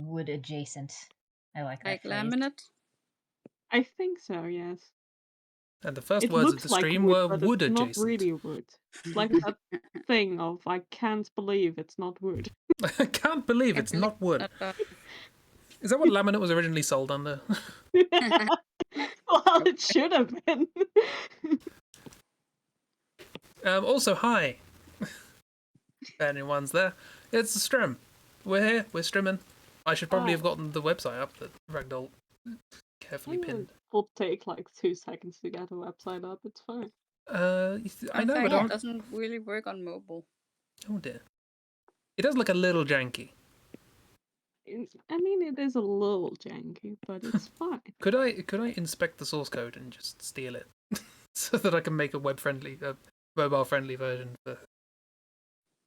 wood adjacent. I like that Like phrase. laminate? I think so, yes. And the first It words of looks the like stream wood, were but wood it's not adjacent. really wood. It's like that thing of, I can't believe it's not wood. I can't believe it's not wood. Is that what laminate was originally sold under? Well, it should have been. Also, hi. If anyone's there, it's a stream. We're here. We're streaming. I should probably have gotten the website up that Ragdoll carefully pinned. It'll take like 2 seconds to get a website up. It's fine. I know, but it doesn't really work on mobile. Oh dear. It does look a little janky. I mean, it is a little janky, but it's fine. Could I inspect the source code and just steal it so that I can make a mobile-friendly version?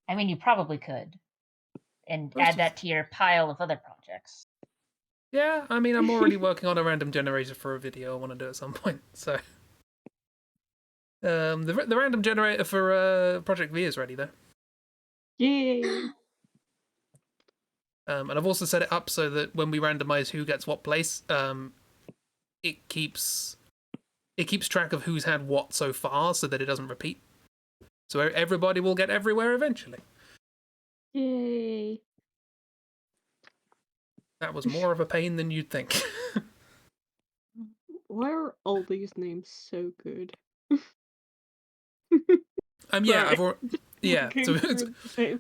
I mean, you probably could, and add that to your pile of other projects. Yeah, I mean, I'm already working on a random generator for a video I want to do at some point. So, the random generator for Project V is ready though. Yay! And I've also set it up so that when we randomize who gets what place, it keeps track of who's had what so far, so that it doesn't repeat. So everybody will get everywhere eventually. Yay! That was more of a pain than you'd think. Why are all these names so good? Yeah, so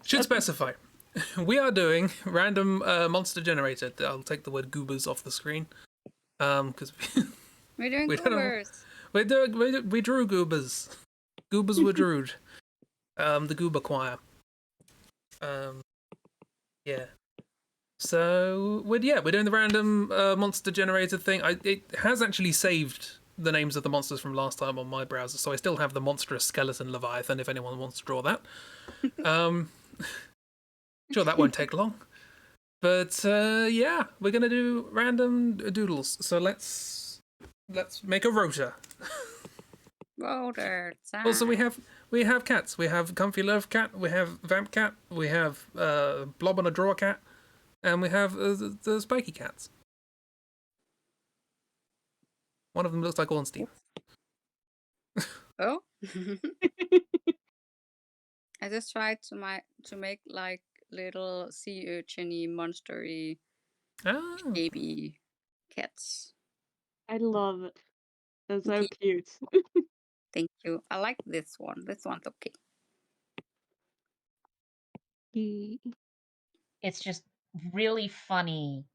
should specify. We are doing random monster generator. I'll take the word goobers off the screen. Because we're doing goobers. We drew goobers. Goobers were drewed. The goober choir. Yeah. So we're doing the random monster generator thing. It has actually saved the names of the monsters from last time on my browser, so I still have the monstrous skeleton Leviathan if anyone wants to draw that. Sure, that won't take long. But yeah, we're gonna do random doodles. So let's make a rota. Rota. Also, we have cats. We have Comfy Love Cat. We have Vamp Cat. We have Blob on a Drawer Cat. And we have the spiky cats. One of them looks like Ornstein. Oh. I just tried to make like little sea urchin-y, monster-y, baby cats. I love it. They're so cute. Thank you. I like this one. This one's okay. It's just really funny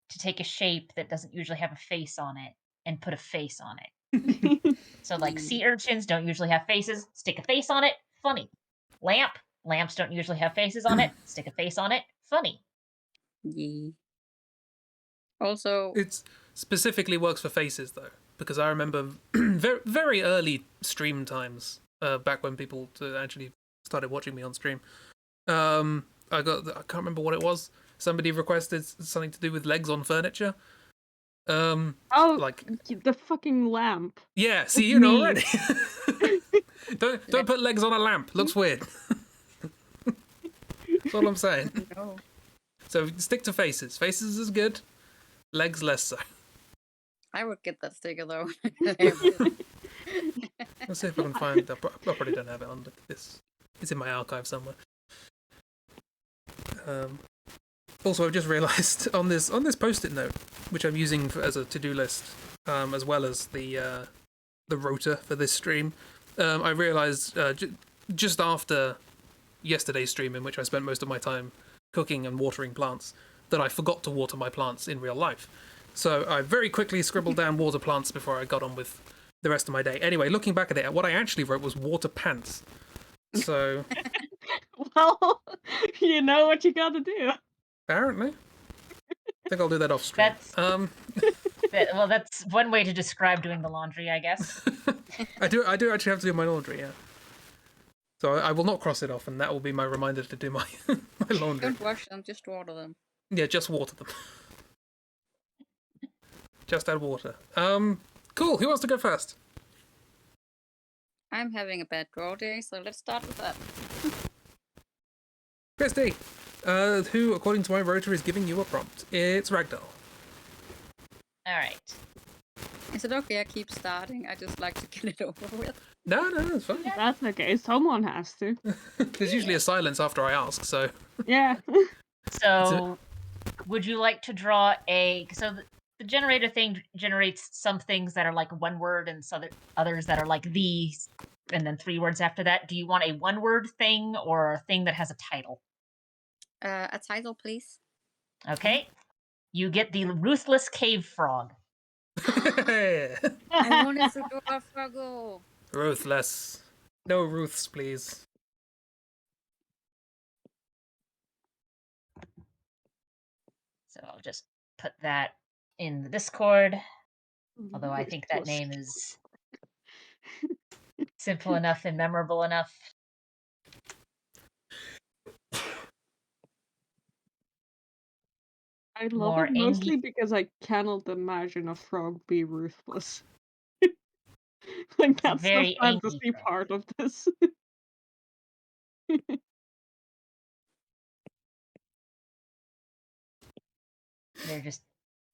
to take a shape that doesn't usually have a face on it and put a face on it. So like sea urchins don't usually have faces, stick a face on it, funny. Lamps don't usually have faces on it, stick a face on it, funny. Yeah. Also, it specifically works for faces though, because I remember very, very early stream times, back when people actually started watching me on stream. I can't remember what it was. Somebody requested something to do with legs on furniture. Like the fucking lamp. Yeah, see, you know already. don't put legs on a lamp. Looks weird. That's all I'm saying. No. So stick to faces. Faces is good. Legs less so. I would get that sticker though. Let's see if I can find it. I probably don't have it on this. It's in my archive somewhere. Also, I've just realised on this post-it note, which I'm using as a to-do list, as well as the rota for this stream, I realised just after yesterday's stream, in which I spent most of my time cooking and watering plants, that I forgot to water my plants in real life. So I very quickly scribbled down water plants before I got on with the rest of my day. Anyway, looking back at it, what I actually wrote was water pants. So... Well, you know what you gotta do. Apparently. I think I'll do that off stream. Well, that's one way to describe doing the laundry, I guess. I do actually have to do my laundry, yeah. So I will not cross it off, and that will be my reminder to do my my laundry. Don't wash them, just water them. Yeah, just water them. Just add water. Cool. Who wants to go first? I'm having a bad draw day, so let's start with that. Christi, Who, according to my rotor, is giving you a prompt? It's Ragdoll. All right. Is it okay? I keep starting. I just like to get it over with. No, it's fine. That's okay. Someone has to. There's usually a silence after I ask, so... Yeah. So, would you like to draw a... So the generator thing generates some things that are like one word and some others that are like these, and then 3 words after that. Do you want a one-word thing or a thing that has a title? A title, please. Okay. You get the Ruthless Cave Frog. I wanted to draw a froggle. Ruthless. No Ruths, please. So I'll just put that in the Discord. Although I think that Ruthless. name is simple enough and memorable enough. I love More it mostly angy. because I cannot imagine a frog be ruthless. Like, that's the very angy fantasy frog. part of this. They're just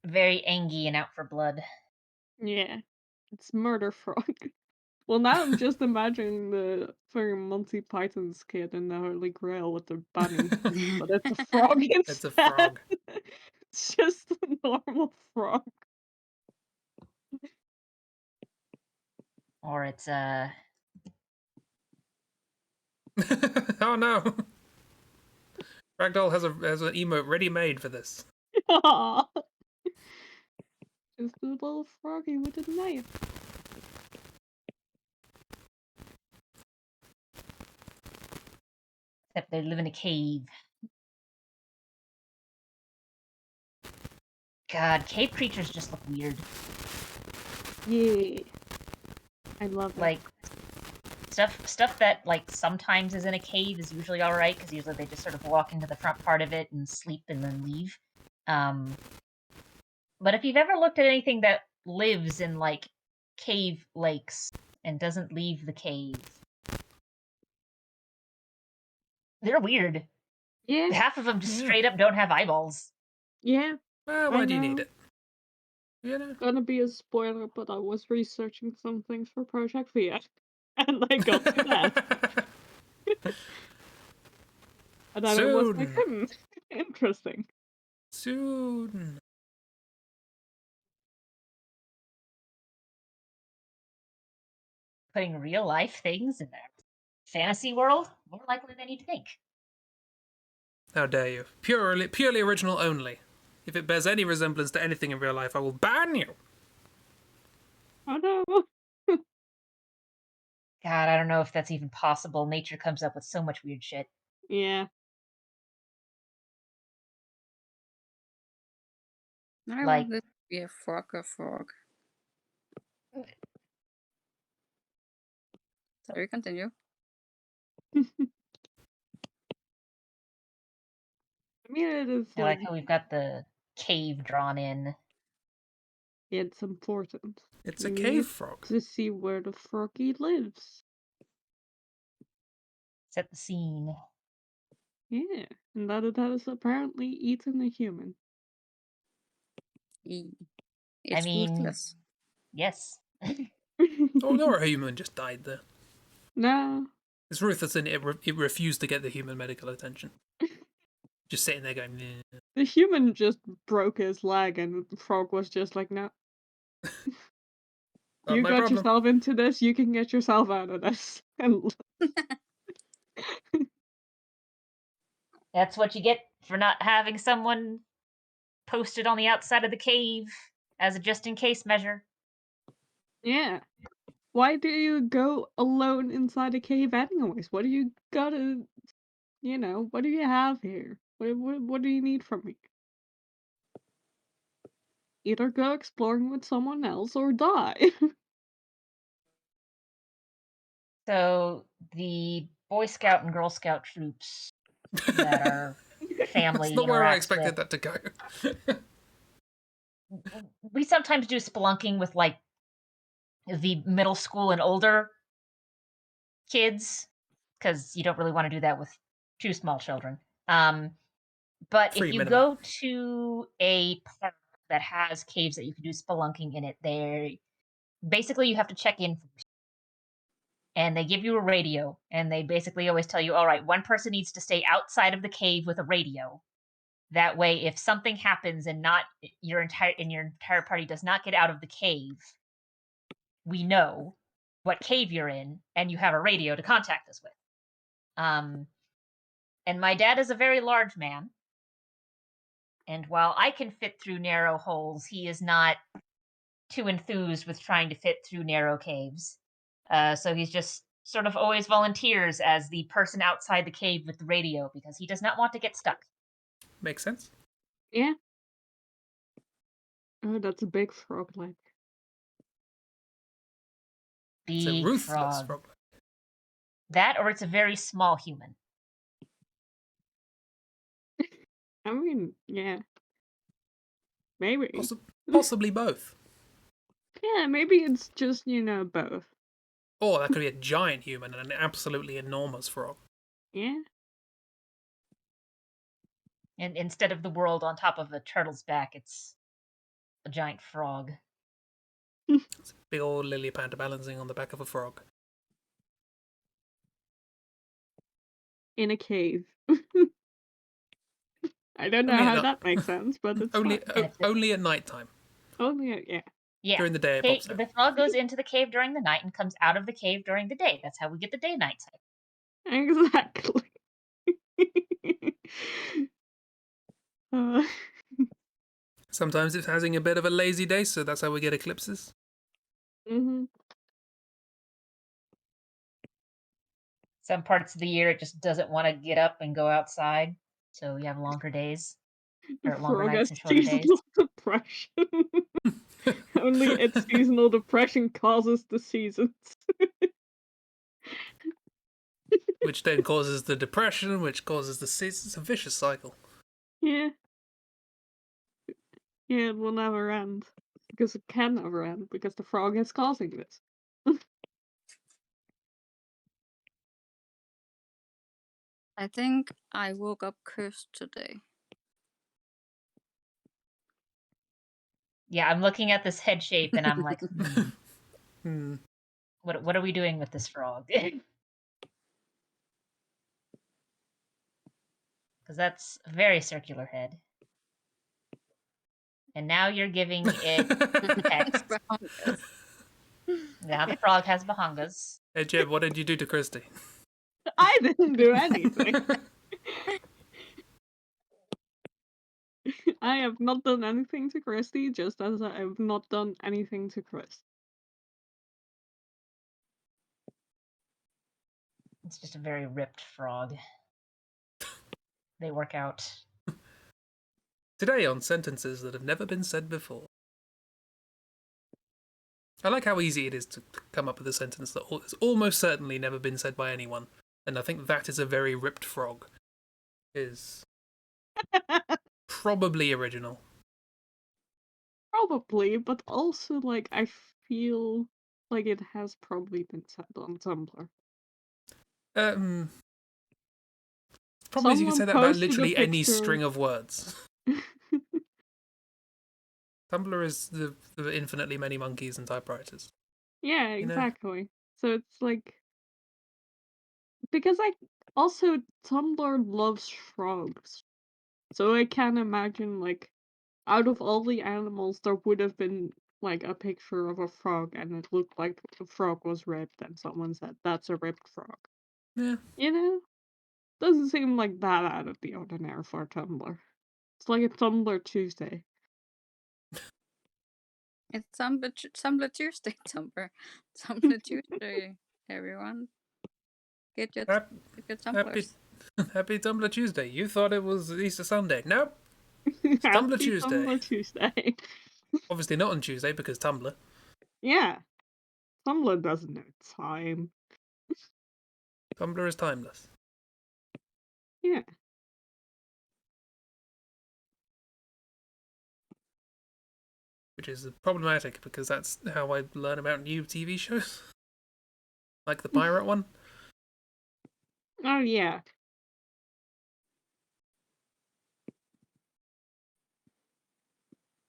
very angy and out for blood. Yeah. It's murder frog. Well, now I'm just imagining the fucking Monty Python's kid in the Holy Grail with the bunny. But it's a frog instead. It's a frog. It's just a normal frog. Or it's Oh no! Ragdoll has an emote ready-made for this. Aw. Just a little froggy with a knife. except they live in a cave. God, cave creatures just look weird. Yeah. I love it. Like stuff that like sometimes is in a cave is usually all right because usually they just sort of walk into the front part of it and sleep and then leave. But if you've ever looked at anything that lives in like cave lakes and doesn't leave the cave, they're weird. Yeah. Half of them just Yeah. straight up don't have eyeballs. Yeah. Well, why do you need know. it? You know? Gonna be a spoiler, but I was researching some things for Project Via. And I got to that. And then I was like, interesting. Soon. Putting real life things in their fantasy world, more likely than you'd think. How dare you? Purely original only. If it bears any resemblance to anything in real life, I will ban you. Oh no. God, I don't know if that's even possible. Nature comes up with so much weird shit. Yeah. I Like- want this to be a frog. Sorry, continue. I mean, it is I like, like how we've got the cave drawn in. it's important. It's a You cave need frog. to see where the froggy lives. Set the scene. Yeah. And that it has apparently eaten a human. It's mean- ruthless. Yes. Oh, no, a human just died there. No. It's ruthless and it refused to get the human medical attention. Just sitting there going, "Nah." The human just broke his leg and the frog was just like, no. Not You my got problem. yourself into this, you can get yourself out of this. And That's what you get for not having someone posted on the outside of the cave as a just in case measure. yeah. Why do you go alone inside a cave anyways? What do you gotta, what do you have here? What do you need from me? Either go exploring with someone else or die. So the Boy Scout and Girl Scout troops that are family That's not where I interacts expected with. that to go. We sometimes do spelunking with like the middle school and older kids because you don't really want to do that with too small children. But if 3 you minimum. go to a park that has caves that you can do spelunking in it, basically you have to check in first. And they give you a radio, and they basically always tell you, all right, one person needs to stay outside of the cave with a radio. That way, if something happens and not your entire party does not get out of the cave, we know what cave you're in, and you have a radio to contact us with. And my dad is a very large man, and while I can fit through narrow holes, he is not too enthused with trying to fit through narrow caves. So he's just sort of always volunteers as the person outside the cave with the radio because he does not want to get stuck. Makes sense. Yeah. Oh, that's a big frog leg. It's a Big ruthless frog. frog. That or it's a very small human. I mean, yeah. Maybe. Possibly both. Yeah, maybe it's just, both. Or that could be a giant human and an absolutely enormous frog. Yeah. And instead of the world on top of a turtle's back, it's a giant frog. It's a big old lily pad balancing on the back of a frog. In a cave. I don't know Only how at that makes sense, but it's only fine. only at night time. Only, yeah. Yeah. During the day it pops out. The frog goes into the cave during the night and comes out of the cave during the day. That's how we get the day-night cycle. Exactly. uh, Sometimes it's having a bit of a lazy day, so that's how we get eclipses. hmm Some parts of the year it just doesn't want to get up and go outside, so you have longer days. Or longer Frog nights has and shorter days. seasonal depression. Only its seasonal depression causes the seasons. Which then causes the depression, which causes the seasons. It's a vicious cycle. Yeah. Yeah, it will never end. Because it can never end, because the frog is causing this. I think I woke up cursed today. Yeah, I'm looking at this head shape and I'm like, Hmm. what are we doing with this frog? Because that's a very circular head. And now you're giving it text. Now the frog has bahangas. Hey Jeb, what did you do to Christi? I didn't do anything. I have not done anything to Christy, just as I have not done anything to Chris. It's just a very ripped frog. They work out. Today on sentences that have never been said before. I like how easy it is to come up with a sentence that has almost certainly never been said by anyone, and I think that is a very ripped frog. Is probably original. Probably, but also, I feel like it has probably been said on Tumblr. Probably you can say that about posted a literally any picture. string of words. Tumblr is the infinitely many monkeys and typewriters. Yeah, You know? exactly. So it's because also Tumblr loves frogs. So I can imagine out of all the animals there would have been a picture of a frog and it looked like the frog was ripped and someone said that's a ripped frog. Yeah. You know? Doesn't seem like that out of the ordinary for Tumblr. It's like a Tumblr Tuesday. It's Tumblr Tuesday, Tumblr Tuesday, everyone. Get your tumblers. Happy Tumblr Tuesday. You thought it was Easter Sunday. Nope. It's Tumblr Happy Tuesday. Tumblr Tuesday. Obviously not on Tuesday because Tumblr. Yeah. Tumblr doesn't know time. Tumblr is timeless. Yeah. Which is problematic because that's how I learn about new TV shows. Like the pirate one. Oh, yeah.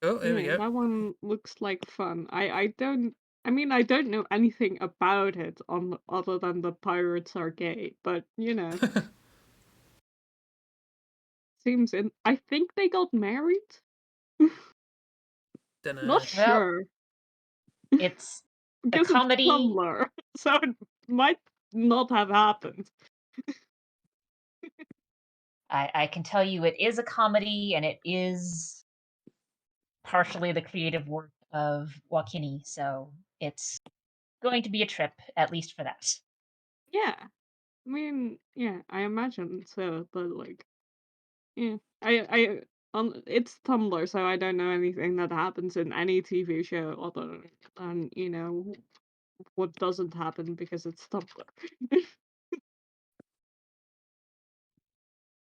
Oh, there we Yeah, go. that one looks like fun. I don't know anything about it on other than the pirates are gay, but seems in I think they got married? Dunno. Not Well, sure. it's a Because it's comedy. Tumblr, so it might not have happened. I can tell you it is a comedy, and it is partially the creative work of Wakini, so it's going to be a trip, at least for that. Yeah. I mean, yeah, I imagine so, but like, yeah. It's Tumblr, so I don't know anything that happens in any TV show other than, what doesn't happen because it's Tumblr.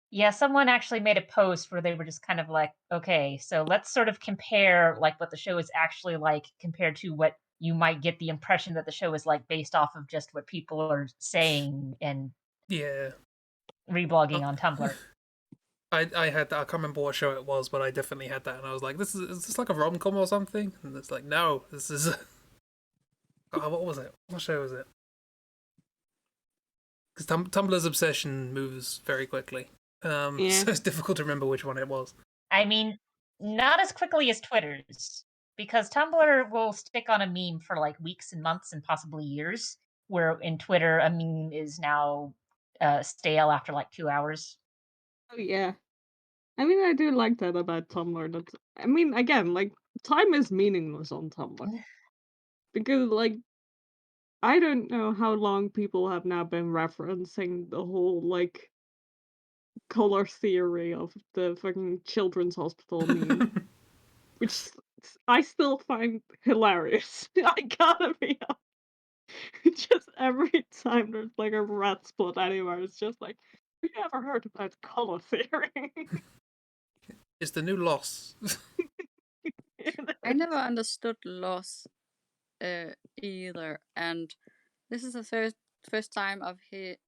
Yeah, someone actually made a post where they were just kind of like, okay, so let's sort of compare like what the show is actually like compared to what you might get the impression that the show is like based off of just what people are saying and Yeah. reblogging Oh. on Tumblr. I had that. I can't remember what show it was, but I definitely had that, and I was like, is this like a rom-com or something?" And it's like, no, this is. Oh, what was it? What show was it? Because Tumblr's obsession moves very quickly, Yeah. so it's difficult to remember which one it was. I mean, not as quickly as Twitter's, because Tumblr will stick on a meme for like weeks and months and possibly years, where in Twitter, a meme is now stale after like 2 hours. Oh yeah. I mean, I do like that about Tumblr. Again, like, time is meaningless on Tumblr. Because, like, I don't know how long people have now been referencing the whole, like, color theory of the fucking children's hospital meme, which I still find hilarious. I gotta be honest. Just every time there's, like, a red spot anywhere, it's just like, have you ever heard about color theory? It's the new Loss. I never understood loss either, and this is the first time I've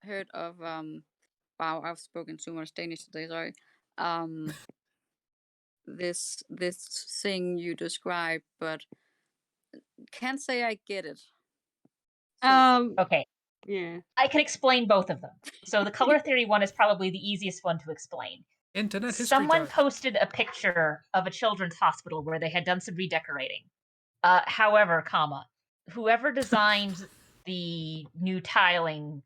heard of wow, I've spoken too much Danish today, sorry. This thing you described, but can't say I get it. So Okay, Yeah. I can explain both of them. So the color theory one is probably the easiest one to explain. Internet history Someone time. posted a picture of a children's hospital where they had done some redecorating. However, whoever designed the new tiling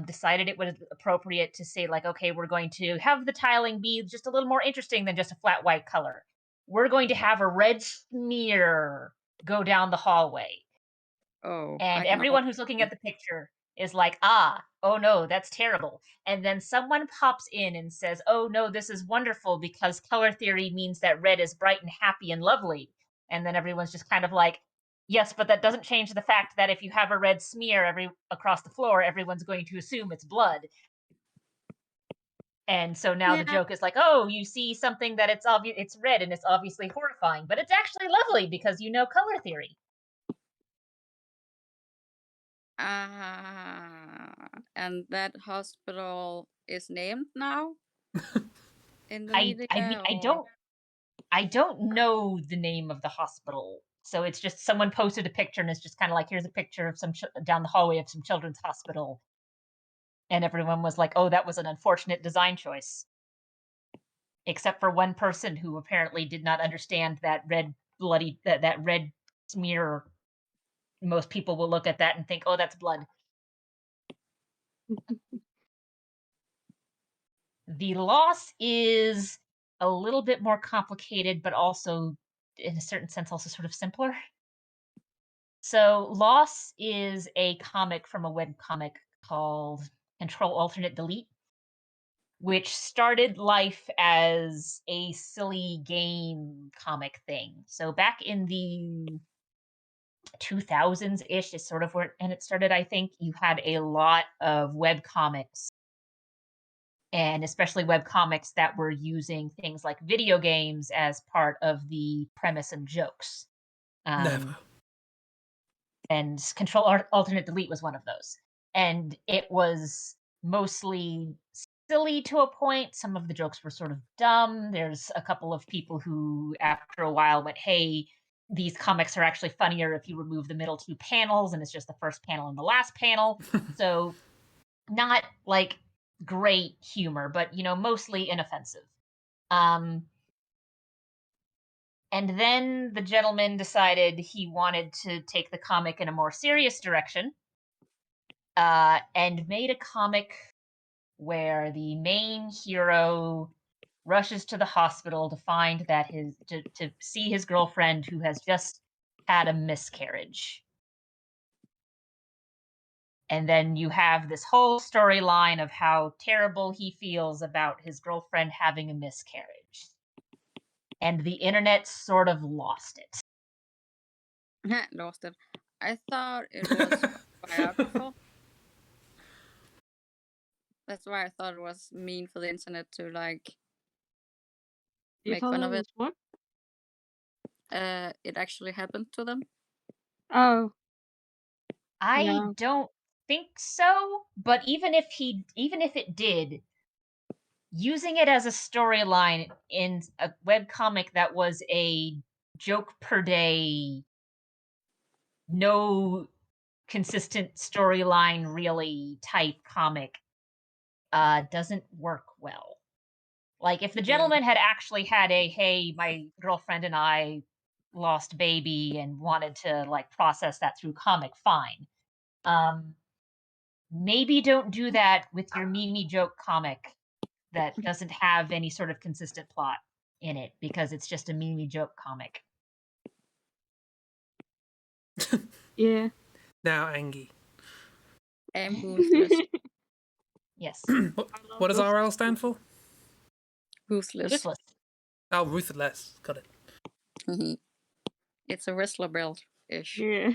decided it was appropriate to say, like, okay, we're going to have the tiling be just a little more interesting than just a flat white color. We're going to have a red smear go down the hallway. I And can everyone who's looking at the picture is like, oh no, that's terrible. And then someone pops in and says, oh no, this is wonderful because color theory means that red is bright and happy and lovely. And then everyone's just kind of like, yes, but that doesn't change the fact that if you have a red smear across the floor, everyone's going to assume it's blood. And so now the Yeah. joke is like, oh, you see something that it's red and it's obviously horrifying, but it's actually lovely because you know color theory. And that hospital is named now in the I mean, media, or I don't know the name of the hospital. So it's just someone posted a picture and it's just kind of like, here's a picture of some down the hallway of some children's hospital. And everyone was like, oh, that was an unfortunate design choice. Except for one person who apparently did not understand that that red smear. Most people will look at that and think, oh, that's blood. The loss is a little bit more complicated, but also, in a certain sense, also sort of simpler. So, Loss is a comic from a webcomic called Control Alternate Delete, which started life as a silly game comic thing. So, back in the 2000s ish is sort of where and it started, I think. You had a lot of web comics, and especially web comics that were using things like video games as part of the premise and jokes. Never. And Control Alternate Delete was one of those. And it was mostly silly to a point. Some of the jokes were sort of dumb. There's a couple of people who, after a while, went, hey, these comics are actually funnier if you remove the middle 2 panels and it's just the first panel and the last panel. So not like great humor, but mostly inoffensive. And then the gentleman decided he wanted to take the comic in a more serious direction, and made a comic where the main hero rushes to the hospital to find that to see his girlfriend who has just had a miscarriage. And then you have this whole storyline of how terrible he feels about his girlfriend having a miscarriage. And the internet sort of lost it. Lost it. I thought it was biographical. That's why I thought it was mean for the internet to like You make thought fun it of it. was what? It actually happened to them. Oh, I yeah. don't think so, but even if it did, using it as a storyline in a webcomic that was a joke per day, no consistent storyline really type comic, doesn't work well. Like if the gentleman had actually had a, hey, my girlfriend and I lost baby and wanted to like process that through comic, fine. Maybe don't do that with your Mimi joke comic that doesn't have any sort of consistent plot in it, because it's just a Mimi joke comic. Yeah. Now, Angie. I'm ruthless. Yes. What does RL stand for? Ruthless. Ruthless. Oh, ruthless. Got it. It's a wrestler belt ish. Yeah.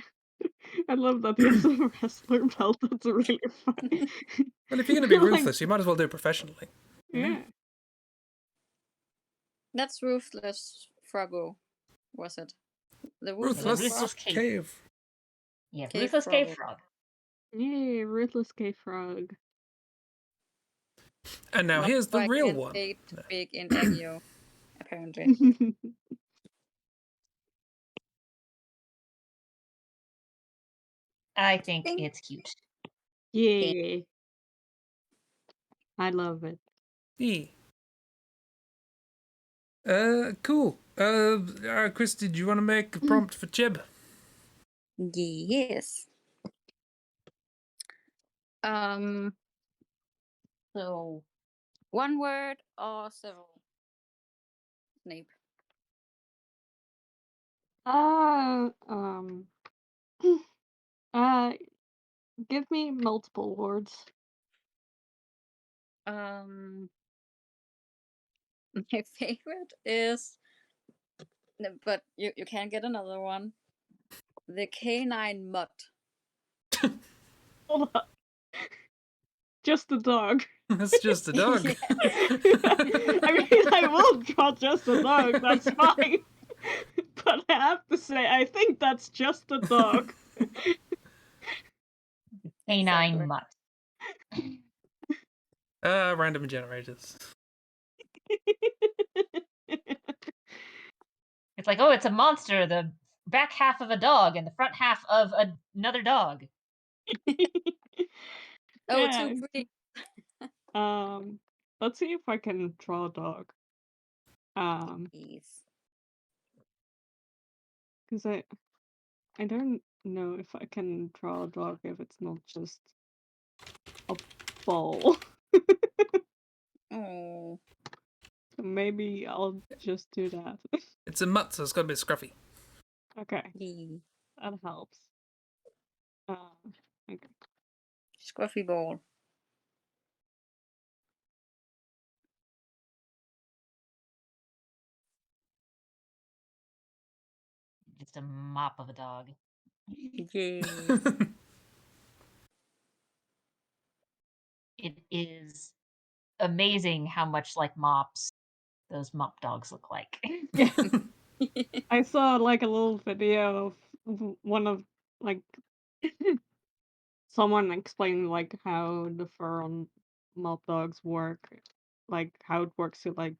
I love that he has a wrestler belt. That's really funny. Well, if you're going to be Like, ruthless, you might as well do it professionally. yeah. That's Ruthless Froggo, was it? The Ruthless Ruthless Frog? Cave. Yeah, Cave Ruthless Cave Frog. Frog. Yeah, Ruthless K Frog. And now Not here's the quite real get one. paid big in Agio, apparently. I think Ding. it's cute. Yeah. I love it. Yeah. Cool. Christi, do you want to make a prompt for Chib? Yes. So, one word or several? Snape. Give me multiple words. My favorite is, but you can get another one. The canine mutt. Hold up. Just a dog. That's just a dog. I mean, I will draw just a dog, that's fine. But I have to say, I think that's just a dog. Canine Exactly. mutt. Random generators. It's like, oh, it's a monster, the back half of a dog and the front half of another dog. Oh, Yeah. too pretty. Let's see if I can draw a dog. Yes. Because I don't know if I can draw a dog if it's not just a ball. Oh. Maybe I'll just do that. It's a mutt, so it's got to be scruffy. Okay, Yeah. that helps. Okay. Scruffy ball. Just a mop of a dog. Yeah. It is amazing how much like mops those mop dogs look like. I saw like a little video of one of like someone explaining like how the fur on mob dogs work, like how it works to like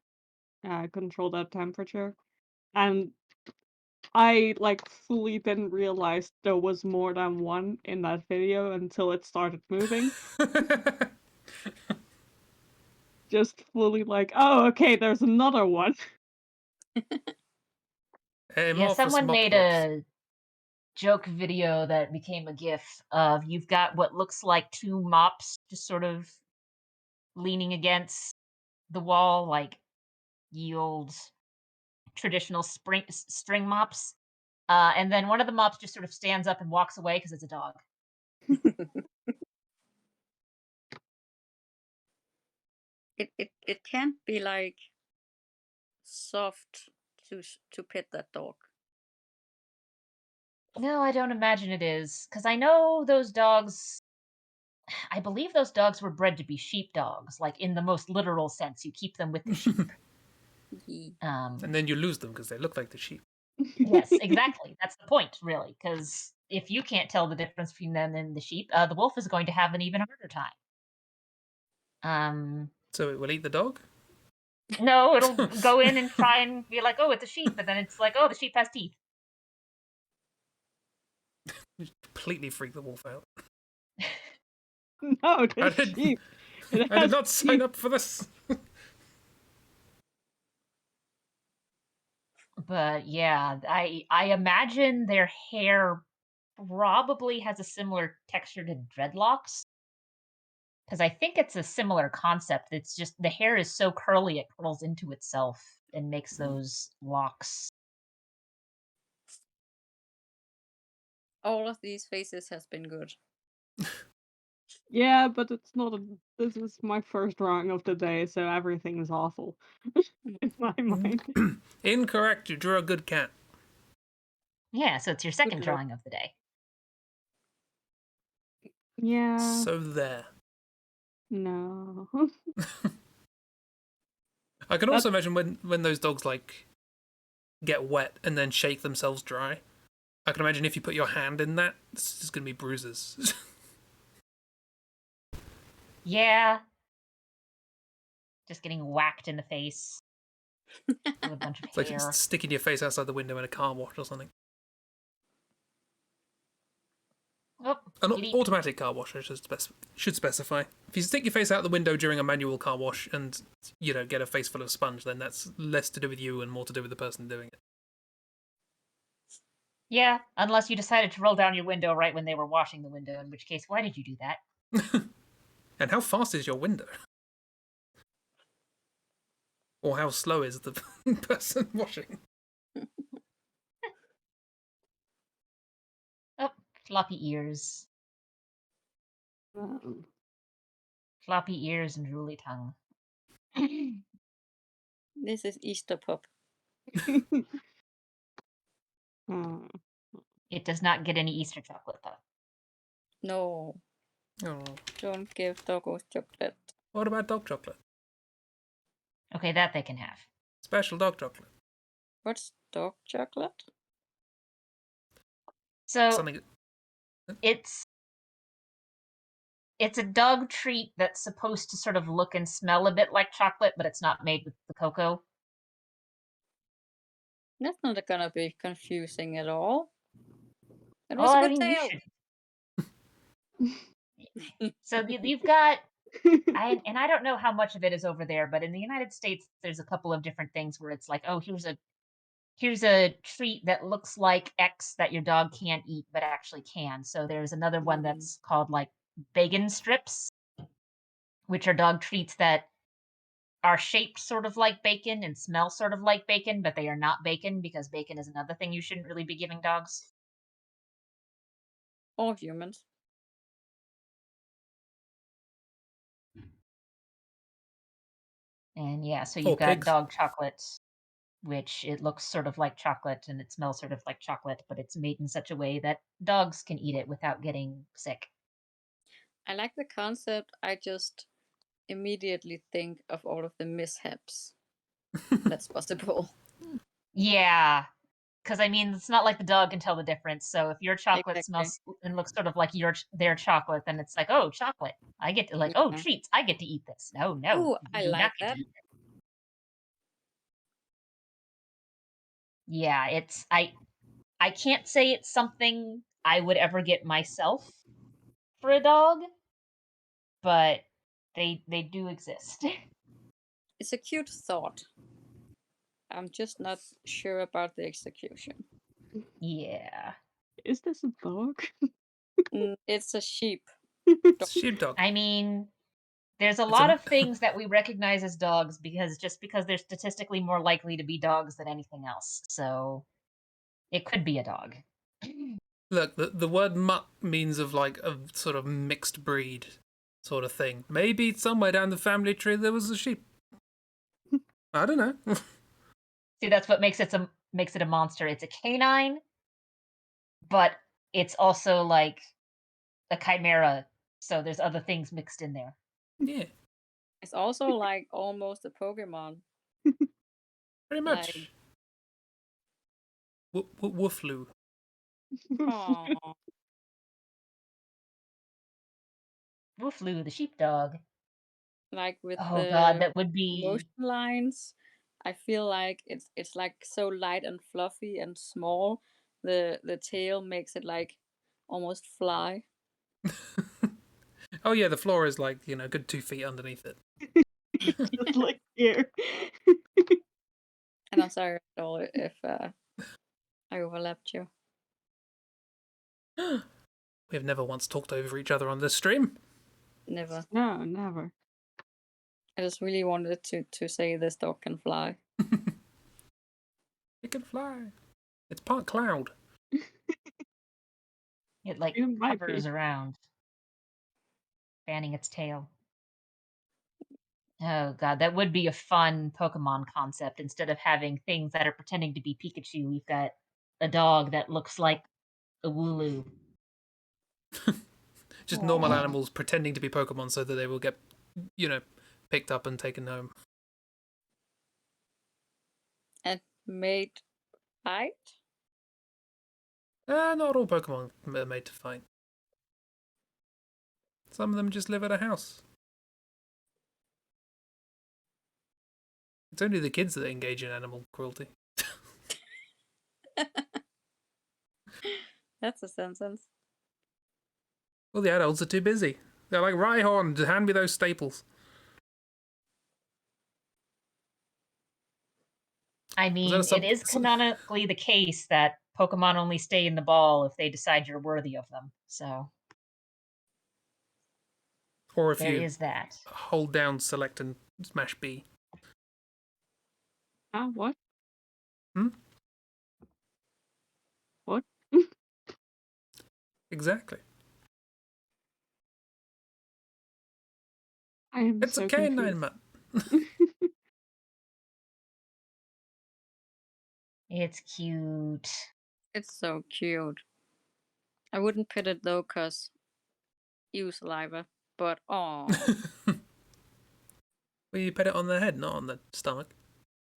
control that temperature. And I like fully didn't realize there was more than one in that video until it started moving. Just fully like, oh, okay, there's another one. Hey, Yeah, more for someone mop made dogs. a joke video that became a GIF of you've got what looks like two mops just sort of leaning against the wall, like ye old traditional string mops. And then one of the mops just sort of stands up and walks away because it's a dog. It can't be like soft to pet that dog. No, I don't imagine it is, because I know those dogs. I believe those dogs were bred to be sheep dogs, like in the most literal sense. You keep them with the sheep. And then you lose them because they look like the sheep. Yes, exactly. That's the point, really, because if you can't tell the difference between them and the sheep, the wolf is going to have an even harder time. So it will eat the dog? No, it'll go in and try and be like, oh, it's a sheep, but then it's like, oh, the sheep has teeth. You completely freak the wolf out. No, the sheep. I did not sign up for this. But yeah, I imagine their hair probably has a similar texture to dreadlocks. Because I think it's a similar concept. It's just the hair is so curly it curls into itself and makes those locks. All of these faces has been good. Yeah, but it's not a. This is my first drawing of the day, so everything is awful in my mind. Incorrect. You drew a good cat. Yeah, so it's your second look. drawing of the day. Yeah. So there. No. I can also imagine when those dogs like get wet and then shake themselves dry. I can imagine if you put your hand in that, it's just gonna be bruises. Yeah. Just getting whacked in the face with a bunch of It's like hair. sticking your face outside the window in a car wash or something. Oh, An bleep. automatic car wash, I should specify. If you stick your face out the window during a manual car wash and, you know, get a face full of sponge, then that's less to do with you and more to do with the person doing it. Yeah, unless you decided to roll down your window right when they were washing the window, in which case, why did you do that? And how fast is your window? Or how slow is the person washing? Oh, floppy ears. Floppy ears and drooly tongue. This is Easter Pup. It does not get any Easter chocolate, though. No. Oh. Don't give doggos chocolate. What about dog chocolate? Okay, that they can have. Special dog chocolate. What's dog chocolate? So Something. it's a dog treat that's supposed to sort of look and smell a bit like chocolate, but it's not made with the cocoa. That's not gonna be confusing at all. It was a good tale. So you've got, and I don't know how much of it is over there, but in the United States, there's a couple of different things where it's like, oh, here's a treat that looks like X that your dog can't eat, but actually can. So there's another one that's called like bacon strips, which are dog treats that are shaped sort of like bacon and smell sort of like bacon, but they are not bacon because bacon is another thing you shouldn't really be giving dogs. Or humans. And yeah, so you've got pigs. dog chocolate, which it looks sort of like chocolate and it smells sort of like chocolate, but it's made in such a way that dogs can eat it without getting sick. I like the concept. I just immediately think of all of the mishaps that's possible. Yeah, because I mean, it's not like the dog can tell the difference. So if your chocolate Exactly. smells and looks sort of like their chocolate, then it's like, oh, chocolate. I get to oh, Yeah. treats. I get to eat this. No, no, Ooh, you I do like not get that. to eat it. Yeah, I can't say it's something I would ever get myself for a dog, but they do exist. It's a cute thought. I'm just not sure about the execution. Yeah. Is this a dog? It's a sheep. It's a sheepdog. I mean, there's a It's lot a- of things that we recognize as dogs because they're statistically more likely to be dogs than anything else. So it could be a dog. Look, the word mutt means of like a sort of mixed breed sort of thing. Maybe somewhere down the family tree there was a sheep. I don't know. See, that's what makes it a monster. It's a canine, but it's also like a chimera. So there's other things mixed in there. Yeah, It's also like almost a Pokemon. pretty much. Woofloo. Aww. Woofloo, the sheepdog. Like with Oh god, the that would be motion lines, I feel like it's like so light and fluffy and small. The tail makes it like almost fly. Oh yeah, the floor is like, good 2 feet underneath it. Just like here. And I'm sorry Ragdoll, if I overlapped you. We have never once talked over each other on this stream. Never. No, never. I just really wanted to say this dog can fly. It can fly. It's part cloud. it like It might hovers be. around, fanning its tail. Oh god, that would be a fun Pokemon concept. Instead of having things that are pretending to be Pikachu, we've got a dog that looks like a Wooloo. Just normal Aw. animals pretending to be Pokemon so that they will get, picked up and taken home. And made fight? Not all Pokemon are made to fight. Some of them just live at a house. It's only the kids that engage in animal cruelty. That's a sentence. Well, the adults are too busy. They're like, Rhyhorn, hand me those staples. I mean, it is canonically the case that Pokemon only stay in the ball if they decide you're worthy of them. So Or if there you is that. hold down, select, and smash B. What? Hmm? What? Exactly. I am It's so a canine confused. mutt. It's cute. It's so cute. I wouldn't pet it though, cause ew saliva. But aw. Well, you pet it on the head, not on the stomach.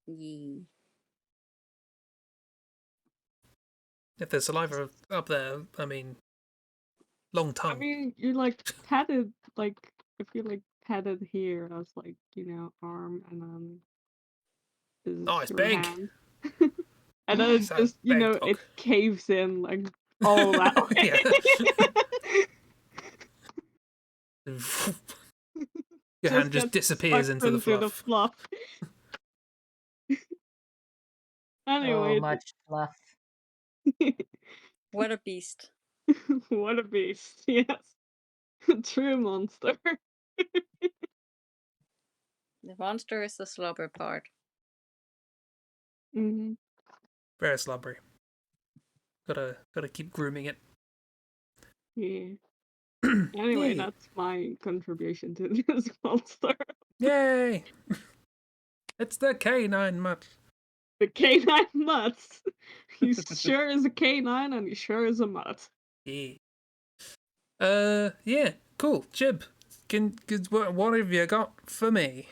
Yee. If there's saliva up there, I mean, long tongue. I mean, you like patted, like, if you like patted here as like, arm, and then this is Oh, it's your big. hand. And then it It's a just, big dog. it caves in like all that way. Your hand just gets disappears sucked into the fluff. fluff. Anyway, So much fluff. What a beast. what a beast! Yes, true monster. The monster is the slobber part. Hmm. Very slobbery. Gotta keep grooming it. Yeah. Anyway, Yeah. that's my contribution to this monster. Yay! It's the canine mutt. The canine mutts. He sure is a canine, and he sure is a mutt. Yeah. Yeah. Cool. Chib, what have you got for me?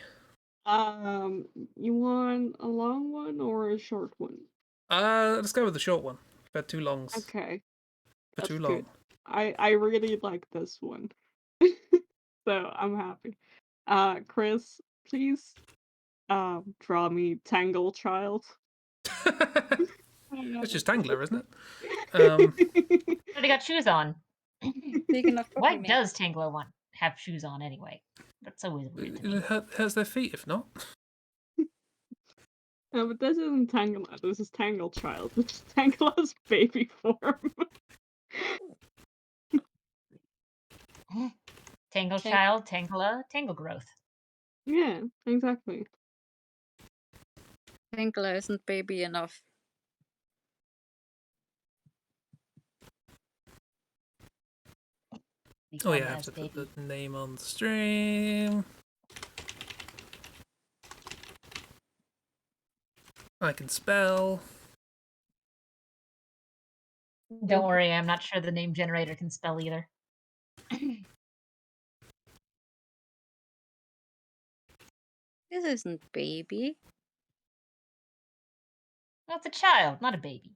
You want a long one or a short one? Let's go with the short one. We've had too longs Okay, for that's too good. long. I really like this one. So I'm happy. Chris, please draw me Tangle Child. That's just Tangler, isn't it? But they got shoes on. Speaking of Why Pokemon, does Tangler want have shoes on anyway? That's always weird to me. It hurts their feet if not. No, but this isn't Tangle. This is Tangle Child. This is Tangle's baby form. Tangle Tang- child, Tangela, Tangle growth. Yeah, exactly. Tangler isn't baby enough. Oh yeah, I Become have as to put baby. the name on the stream. I can spell. Don't worry, I'm not sure the name generator can spell either. This isn't baby. Well, it's a child, not a baby.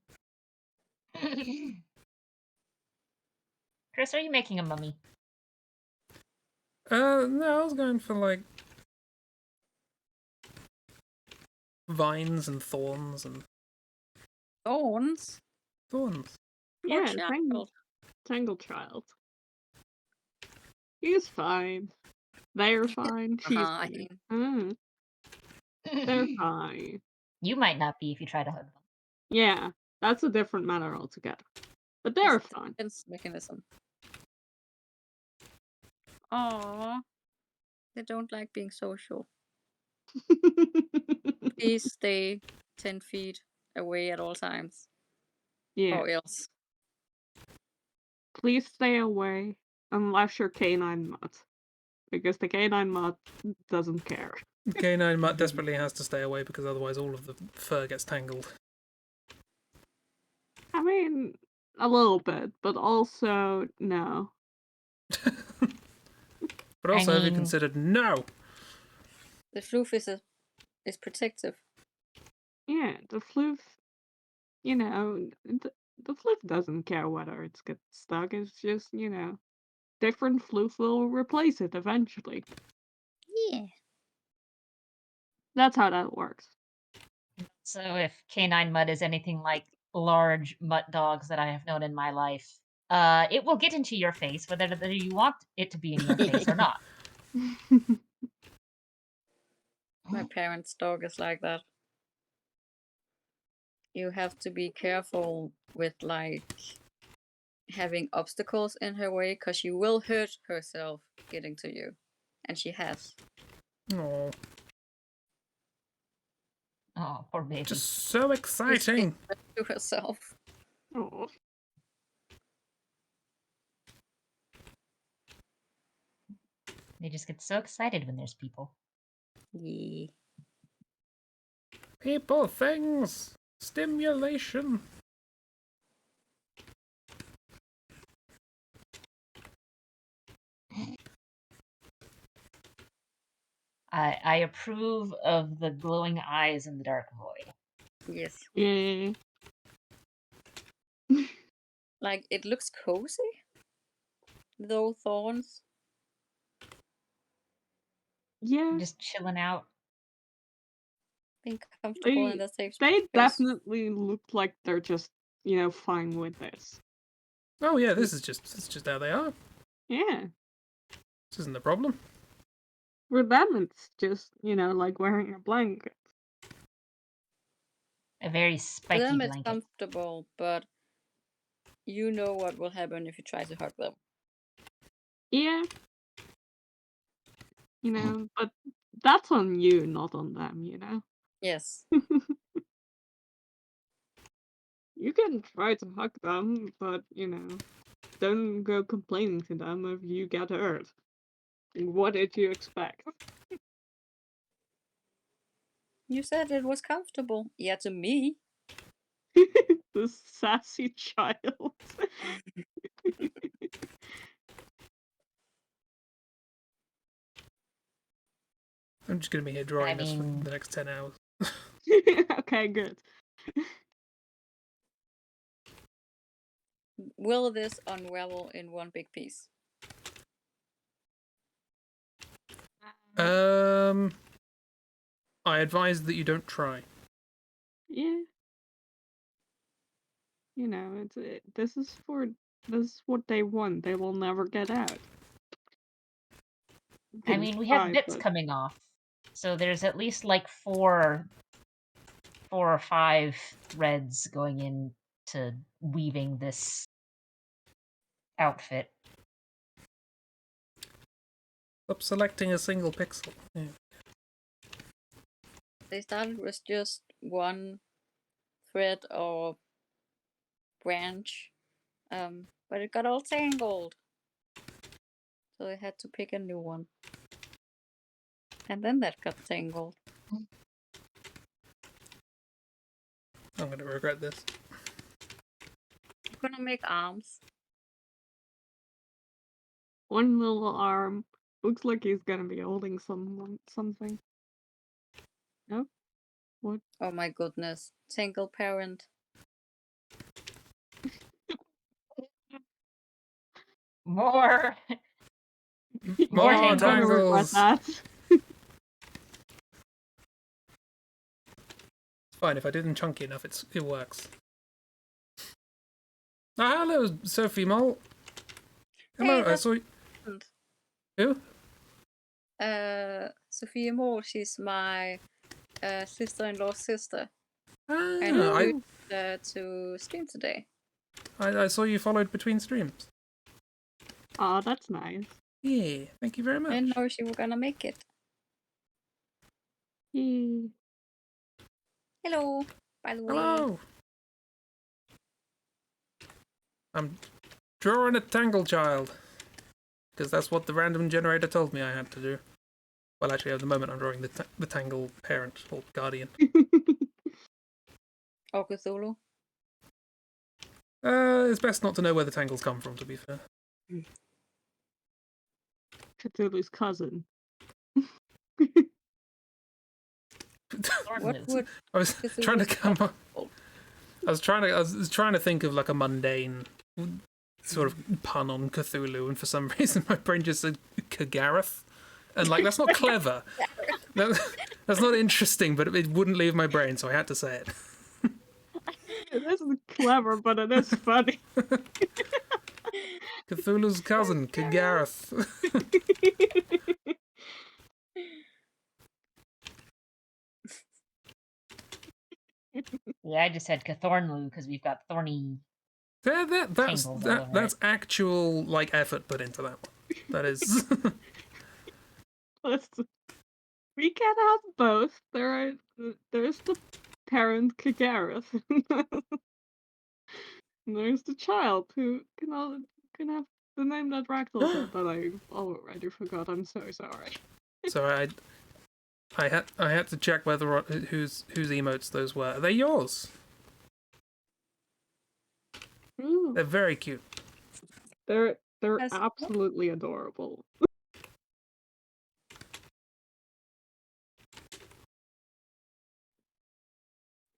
Chris, are you making a mummy? No, I was going for like vines and thorns and Thorns? thorns. Yeah, child. Tangle Child. He's fine. They're fine. She's fine. Fine. They're fine. You might not be if you try to hug them. Yeah, that's a different matter altogether. But they're It's a fine. defense mechanism. Aww. They don't like being social. Please stay 10 feet away at all times. Yeah, Or else. please stay away unless you're canine mutt. Because the canine mutt doesn't care. Canine Mutt desperately has to stay away because otherwise all of the fur gets tangled. I mean, a little bit, but also no. But also, have you mean- considered no? The floof is protective. Yeah, the floof, you know, the floof doesn't care whether it's gets stuck. It's just, different floof will replace it eventually. Yeah. That's how that works. So if canine mutt is anything like large mutt dogs that I have known in my life, it will get into your face whether you want it to be in your face or not. My parents' dog is like that. You have to be careful with like having obstacles in her way because she will hurt herself getting to you. And she has. Oh, Oh, poor baby. just so exciting! To herself. Oh. They just get so excited when there's people. Yeah. People, things, stimulation. I approve of the glowing eyes in the dark void. Yes. Yeah. Like it looks cozy. Though thorns. Yeah. Just chilling out. Being comfortable in They, their safe they space. definitely look like they're just, fine with this. Oh yeah, this is just how they are. Yeah. This isn't a problem. For them, it's just, like wearing a blanket. A very For spiky them it's blanket. comfortable, but you know what will happen if you try to hug them. Yeah. But that's on you, not on them, Yes. You can try to hug them, but, don't go complaining to them if you get hurt. What did you expect? You said it was comfortable. Yeah, to me. The sassy child. I'm just gonna be here drawing this for the next 10 hours. Okay, good. Will this unravel in one big piece? I advise that you don't try. Yeah. You know, this is what they want. They will never get out. I mean, we have Try, bits but coming off, so there's at least like four or five threads going into weaving this outfit. Stop selecting a single pixel. Yeah. They started with just one thread or branch, but it got all tangled. So they had to pick a new one. And then that got tangled. I'm gonna regret this. I'm gonna make arms. one little arm looks like he's gonna be holding something. Nope. What? Oh my goodness. Single parent. More More I'm gonna regret tangles! that. It's fine, if I did them chunky enough, it works. Ah, hello, Sophie Mole. Hello, Hey, I saw you. Who? Sophia Moore, she's my sister-in-law's sister. Ah, And I to stream today. I saw you followed between streams. Aw, that's nice. Yeah, thank you very I much. didn't know she was gonna make it. Yay. Hello, by the way. Hello! I'm drawing a tangle child. Because that's what the random generator told me I had to do. Well, actually, at the moment I'm drawing the tangle parent, or guardian. Or Cthulhu. It's best not to know where the tangles come from, to be fair. Cthulhu's cousin. What would I was trying to come up. I was trying to think of like a mundane sort of pun on Cthulhu, and for some reason my brain just said Kagarath, and like that's not clever. That's not interesting, but it wouldn't leave my brain, so I had to say it. This is clever, but it is funny. Cthulhu's cousin, Kagarath. Yeah, I just said Cathornlu because we've got thorny. That's actual like effort put into that one. That is. We can have both. There's the parent Kagarath. And there's the child who can have the name that Ragdoll said, but I already forgot. I'm so sorry. So I had to check whose emotes those were. Are they yours? Ooh. They're very cute. They're absolutely adorable.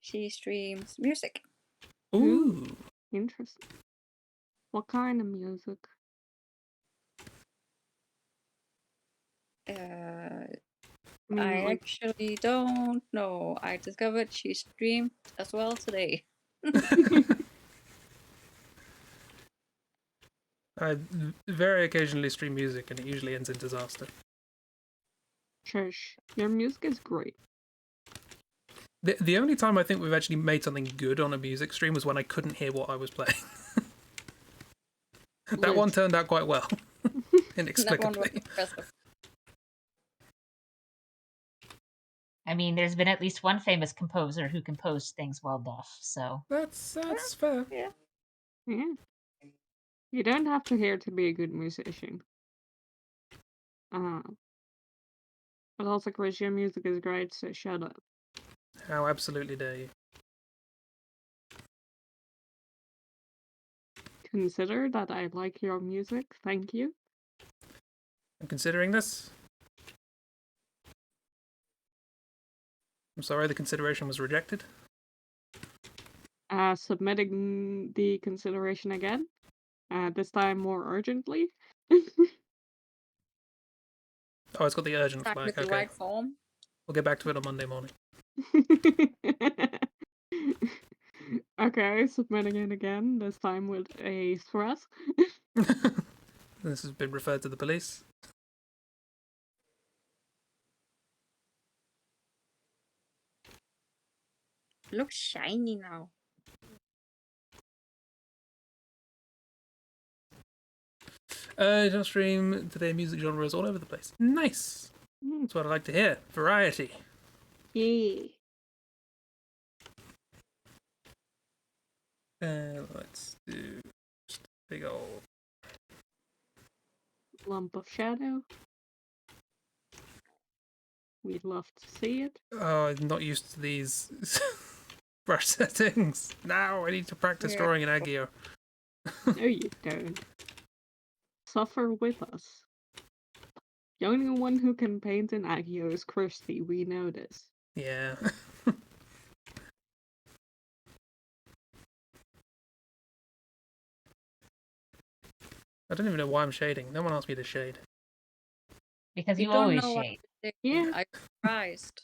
She streams music. Ooh. Interesting. What kind of music? I actually don't know. I discovered she streamed as well today. I very occasionally stream music, and it usually ends in disaster. Trish, your music is great. The only time I think we've actually made something good on a music stream was when I couldn't hear what I was playing. That one turned out quite well, inexplicably. That one was impressive. I mean, there's been at least one famous composer who composed things well deaf, so. That's fair. Yeah. Yeah. You don't have to hear to be a good musician. But also, Chris, your music is great, so shut up. How absolutely dare you. Consider that I like your music. Thank you. I'm considering this. I'm sorry the consideration was rejected. Submitting the consideration again. This time more urgently. Oh, it's got the urgent Start flag. with the Okay, right form. we'll get back to it on Monday morning. Okay, submitting it again, this time with a threat. This has been referred to the police. Looks shiny now. Just stream today. Music genre is all over the place. Nice. That's what I like to hear. Variety. Yeah. Let's do just a big old. Lump of shadow. We'd love to see it. Oh, I'm not used to these brush settings. Now I need to practice Yeah. drawing in Agio. No, you don't. Suffer with us. The only one who can paint in Agio is Christi, we know this. Yeah. I don't even know why I'm shading. No one asked me to shade. Because You you don't always know what shade. to say. Yeah. I'm surprised.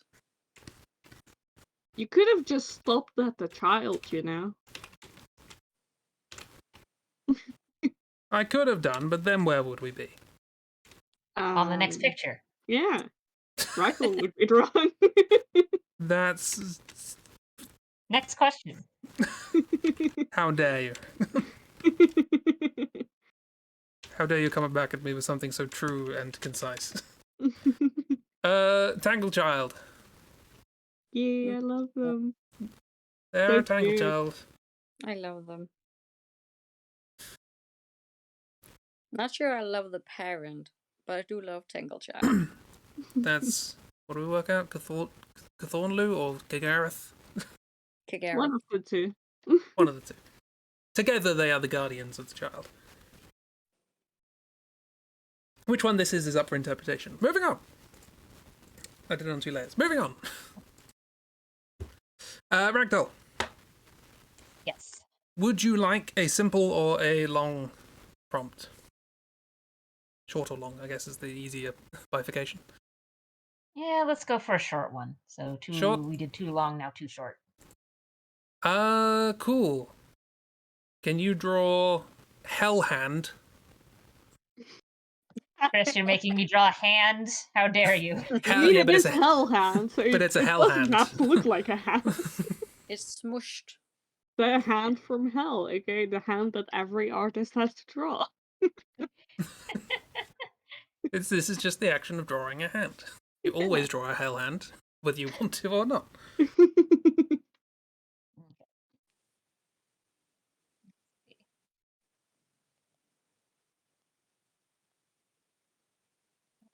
You could have just stopped at the child, you know. I could have done, but then where would we be? On the next picture. Yeah. Ragdoll would be drawing. That's... Next question. How dare you? How dare you come back at me with something so true and concise? Tangle Child. Yeah, I love them. There, So Tangle cute. Child. I love them. Not sure I love the parent, but I do love Tangle Child. That's... What do we work out? Cathornlu or Gagareth? Kagera. One of the two. One of the two. Together they are the guardians of the child. Which one this is up for interpretation. Moving on. I did it on 2 layers. Moving on. Ragdoll, Yes. would you like a simple or a long prompt? Short or long, I guess, is the easier bifurcation. Yeah, let's go for a short one. So Short? we did too long, now too short. Cool. Can you draw Hell Hand? Chris, you're making me draw a hand. How dare you? I mean, Yeah, it but is it's a hell hand, so but it's a it hell doesn't hand. have to look like a hand. It's smushed. The hand from hell, okay? The hand that every artist has to draw. This is just the action of drawing a hand. You always draw a hell hand, whether you want to or not.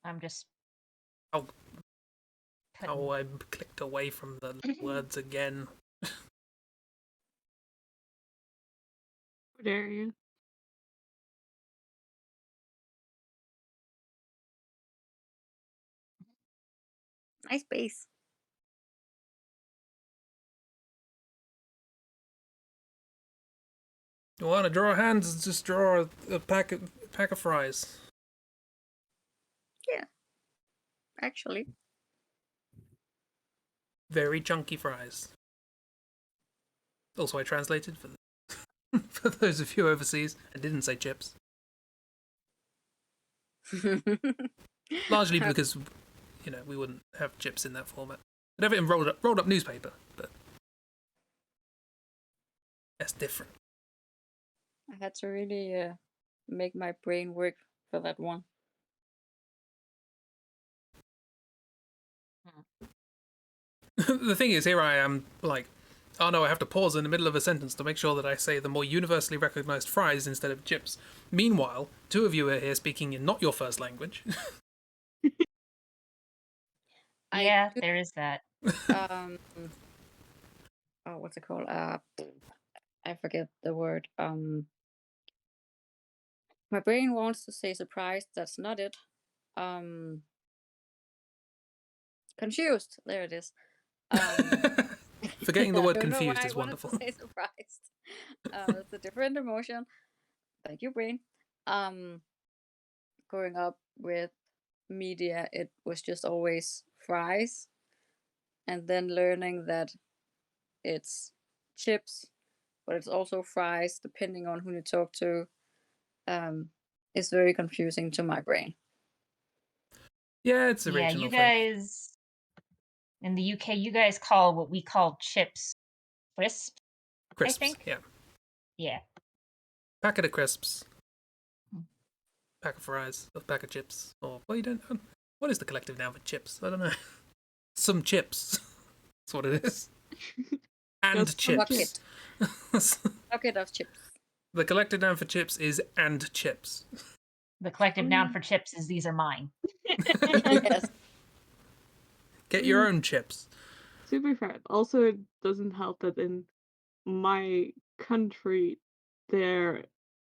I'm just. Oh. putting- Oh, I clicked away from the words again. How dare you? Nice base. You want to draw hands? Just draw a pack of fries. Actually. Very chunky fries. Also, I translated for for those of you overseas. I didn't say chips, largely because we wouldn't have chips in that format. We'd have it in rolled up newspaper, but that's different. I had to really make my brain work for that one. The thing is, here I am, like, oh no, I have to pause in the middle of a sentence to make sure that I say the more universally recognized fries instead of chips. Meanwhile, 2 of you are here speaking in not your first language. Yeah, there is that. Oh, what's it called? I forget the word. My brain wants to say surprised. That's not it. Confused. There it is. Forgetting the I word don't know why confused I is wanted to wonderful. say surprised. It's a different emotion. Thank you, brain. Growing up with media, it was just always fries, and then learning that it's chips, but it's also fries, depending on who you talk to, is very confusing to my brain. Yeah, it's a Yeah, regional you thing. guys in the UK, you guys call what we call chips crisp. Crisps, think. yeah. Yeah. Packet of crisps. Pack of fries. Or pack of chips. Or, well, you don't know. What is the collective noun for chips? I don't know. Some chips. That's what it is. And Just some chips. Bucket of chips. The collective noun for chips is and chips. The collective noun for chips is these are mine. Yes. Get your own chips. To be fair, also it doesn't help that in my country there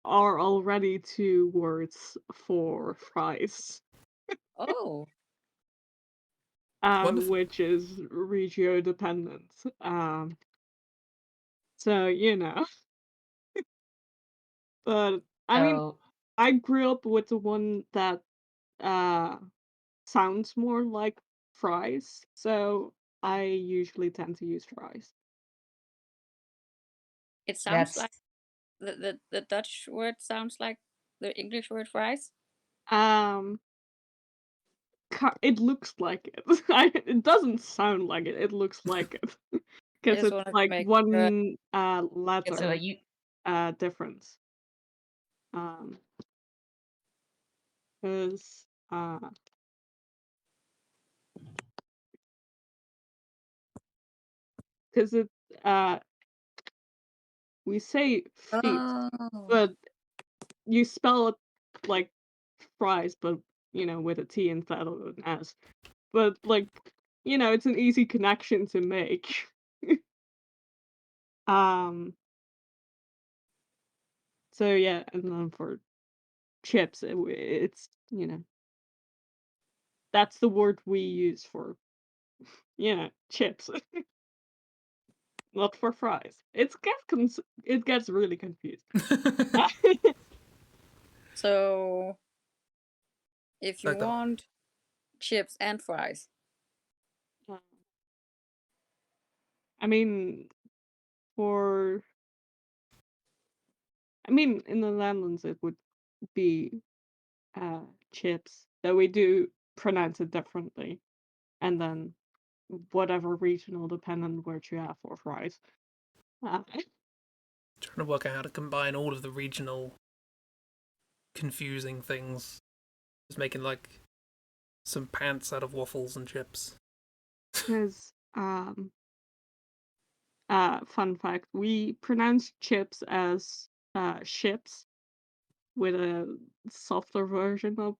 are already 2 words for fries, Oh, Wonderful. which is regio dependent. So you know, but I mean, So I grew up with the one that uh sounds more like fries, so I usually tend to use fries. it sounds that's like the Dutch word sounds like the English word fries. Um, it looks like it. It doesn't sound like it. It looks like it I because just it's wanted to like make sure. one so letter you difference. Um, because because it we say feet, Oh, but you spell it like fries, but you know with a T instead of an S. But like you know, it's an easy connection to make. um. So yeah, and then for chips, it's you know that's the word we use for chips, not for fries. It gets really confused. so if you Like that. want chips and fries, I mean, for in the Netherlands it would be chips, though we do pronounce it differently, and then whatever regional dependent word you have for fries. Trying to work out how to combine all of the regional confusing things. Just making like some pants out of waffles and chips. Because fun fact, we pronounce chips as ships with a softer version of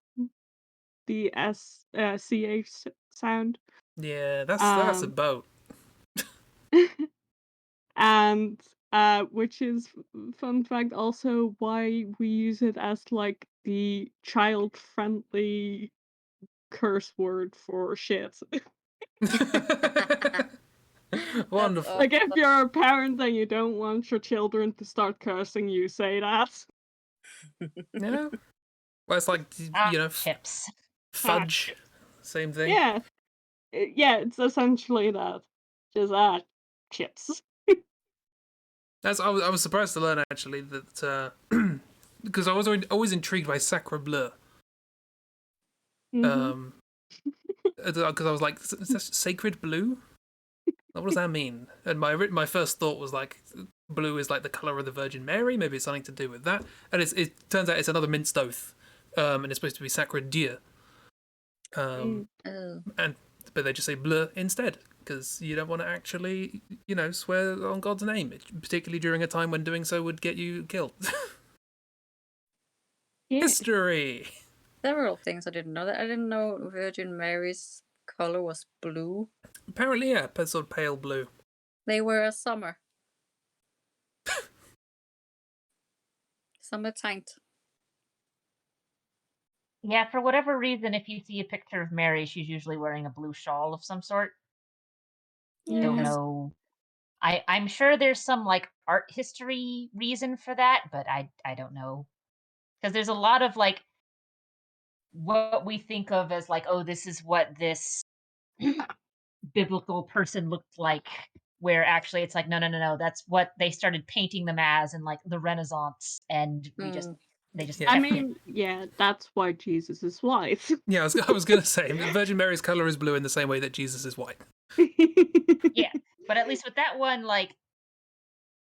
the ch sound. Yeah, that's a Um, boat. and which is fun fact also why we use it as like the child friendly curse word for shit. that's Wonderful. Like if awesome. you're a parent and you don't want your children to start cursing, you say that. Yeah. Well, it's like chips. fudge. Same thing. Yeah, yeah, it's essentially that. Just chips. I was surprised to learn actually that because I was always intrigued by Sacre Bleu. Mm-hmm. Because I was like, is that sacred blue? What does that mean? And my first thought was like, blue is like the color of the Virgin Mary. Maybe it's something to do with that. And it turns out it's another minced oath, and it's supposed to be Sacre Dieu. Oh. But they just say bleu instead because you don't want to actually swear on God's name, particularly during a time when doing so would get you killed. Yeah. History. Several things I didn't know. That I didn't know Virgin Mary's color was blue. Apparently, yeah, sort of pale blue. They were a summer tint. Yeah, for whatever reason, if you see a picture of Mary, she's usually wearing a blue shawl of some sort. Don't Yeah. know I'm sure there's some like art history reason for that, but I don't know because there's a lot of like what we think of as like, oh, this is what this biblical person looked like, where actually it's like, no, no, no, no, that's what they started painting them as in like the Renaissance, and they just Yeah. I kept it. mean, yeah, that's why Jesus is white. Yeah, I was gonna say Virgin Mary's color is blue in the same way that Jesus is white. Yeah, but at least with that one, like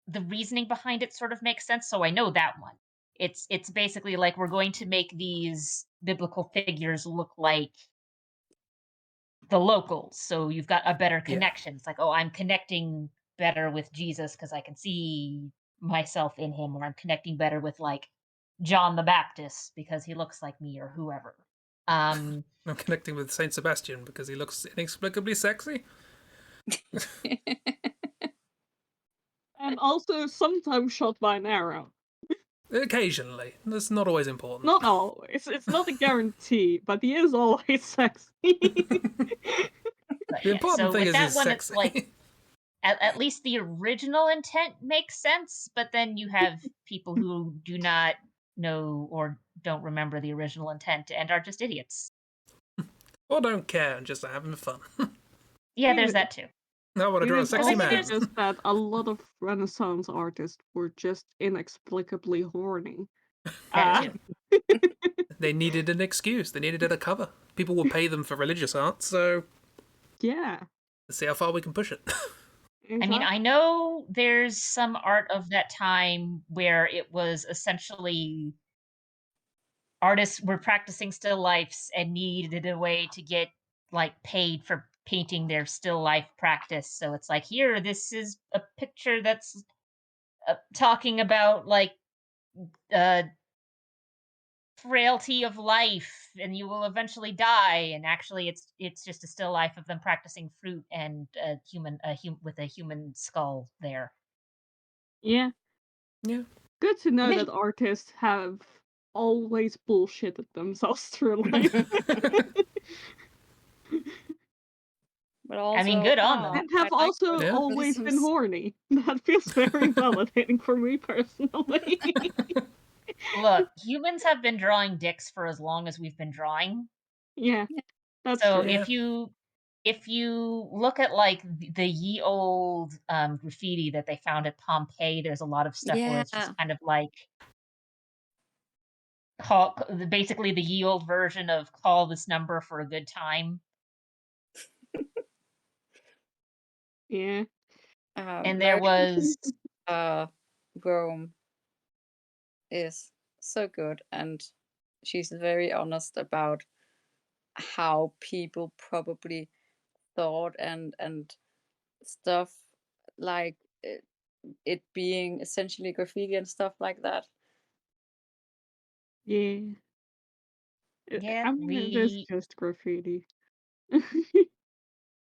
the reasoning behind it sort of makes sense. So I know that one. It's basically like we're going to make these biblical figures look like the locals, so you've got a better Yeah. connection. It's like, oh, I'm connecting better with Jesus because I can see myself in him, or I'm connecting better with like John the Baptist because he looks like me, or whoever. I'm connecting with Saint Sebastian because he looks inexplicably sexy. And also sometimes shot by an arrow. Occasionally, that's not always important. Not always. It's not a guarantee, but he is always sexy. But The yeah, important so thing with is that he's one, sexy. it's like at least the original intent makes sense, but then you have people who do not know or don't remember the original intent and are just idiots. Or don't care and just having fun. Yeah, there's Maybe. that too. I want to draw a It's sexy also man. just that a lot of Renaissance artists were just inexplicably horny. That too. They needed an excuse. They needed a cover. People will pay them for religious art, so Yeah. let's see how far we can push it. I mean, I know there's some art of that time where it was essentially artists were practicing still lifes and needed a way to get like paid for painting their still life practice. So it's like, here, this is a picture that's talking about like uh frailty of life, and you will eventually die, and actually it's just a still life of them practicing fruit and with a human skull there. Yeah. Yeah. Good to know that artists have always bullshitted themselves through life. But I mean, also, good on them. And have I like also Yeah. always been realisms. horny. That feels very validating for me personally. Look, humans have been drawing dicks for as long as we've been drawing. Yeah, that's So true. Yeah. if you look at like the ye old graffiti that they found at Pompeii, there's a lot of stuff where it's Yeah. just kind of like basically the ye old version of call this number for a good time. Yeah. And there was Rome is so good, and she's very honest about how people probably thought and stuff, like it being essentially graffiti and stuff like that. Yeah. yeah, I mean, it is just graffiti.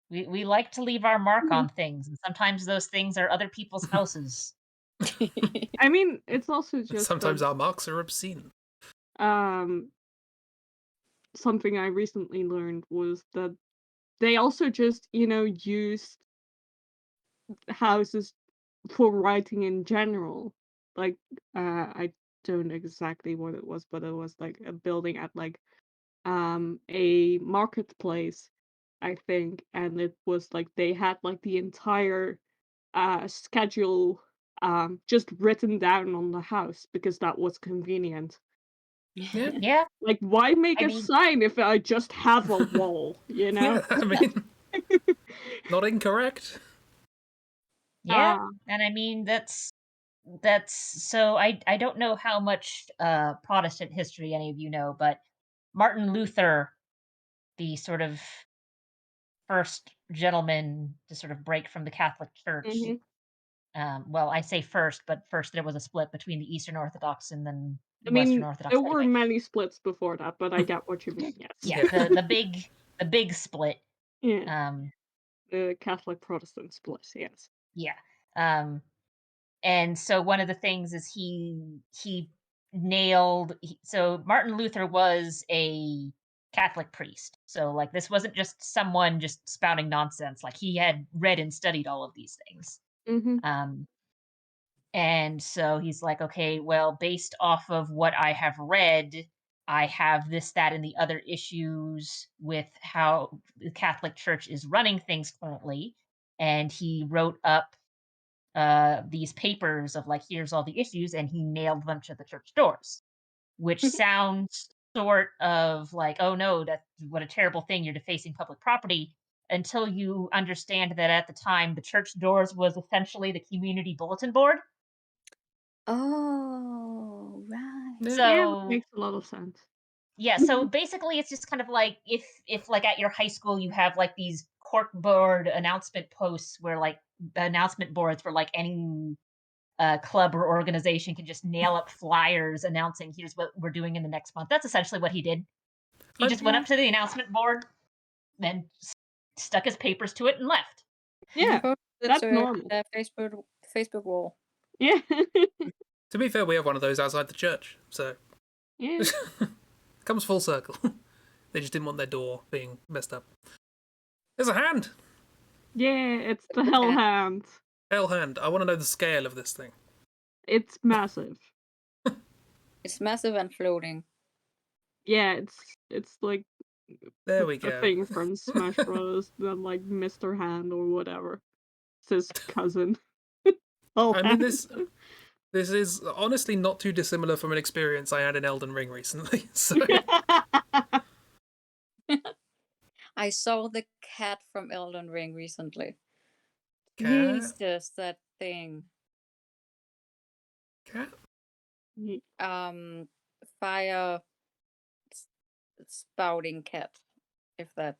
we like to leave our mark on things, and sometimes those things are other people's houses. I mean, it's also just Sometimes that, our marks are obscene. something I recently learned was that they also just, used houses for writing in general. Like, I don't know exactly what it was, but it was like a building at like a marketplace, I think, and it was like they had like the entire schedule just written down on the house because that was convenient. Yeah. Yeah, Like, why make I a mean, sign if I just have a wall, you know? Yeah, I mean, not incorrect. yeah, and I mean that's so I don't know how much Protestant history any of you know, but Martin Luther, the sort of first gentleman to sort of break from the Catholic Church. Mhm. Well, I say first, but first there was a split between the Eastern Orthodox and then I Western mean, Orthodox. there were Anyway, many splits before that, but I get what you mean, yes. yeah, Yeah. the big split. Yeah, Um, the Catholic Protestant split, yes. yeah. And so one of the things is he so Martin Luther was a Catholic priest. So like this wasn't just someone just spouting nonsense. Like he had read and studied all of these things. Mm-hmm. And so he's like, okay, well, based off of what I have read, I have this, that, and the other issues with how the Catholic Church is running things currently. And he wrote up these papers of like, here's all the issues, and he nailed them to the church doors, which sounds sort of like, oh no, that what a terrible thing, you're defacing public property, until you understand that at the time the church doors was essentially the community bulletin board. Oh, right. Yeah. Yeah, that So makes a lot of sense. yeah, so basically it's just kind of like if like at your high school you have like these cork board announcement posts where like announcement boards where like any club or organization can just nail up flyers announcing here's what we're doing in the next month. That's essentially what he did. He just went Yeah. up to the announcement board, then stuck his papers to it and left. Yeah, Posted that's to normal. a Facebook wall. Yeah. To be fair, we have one of those outside the church, so Yeah. comes full circle. They just didn't want their door being messed up. There's a hand! Yeah, it's the hell hand. Hell hand. I want to know the scale of this thing. It's massive. It's massive and floating. Yeah, it's like There we a go. thing from Smash Bros. That like Mr. Hand or whatever. It's his cousin. Oh, I mean, this is honestly not too dissimilar from an experience I had in Elden Ring recently. So I saw the cat from Elden Ring recently. cat, It's just that thing. cat. Fire spouting cat, if that,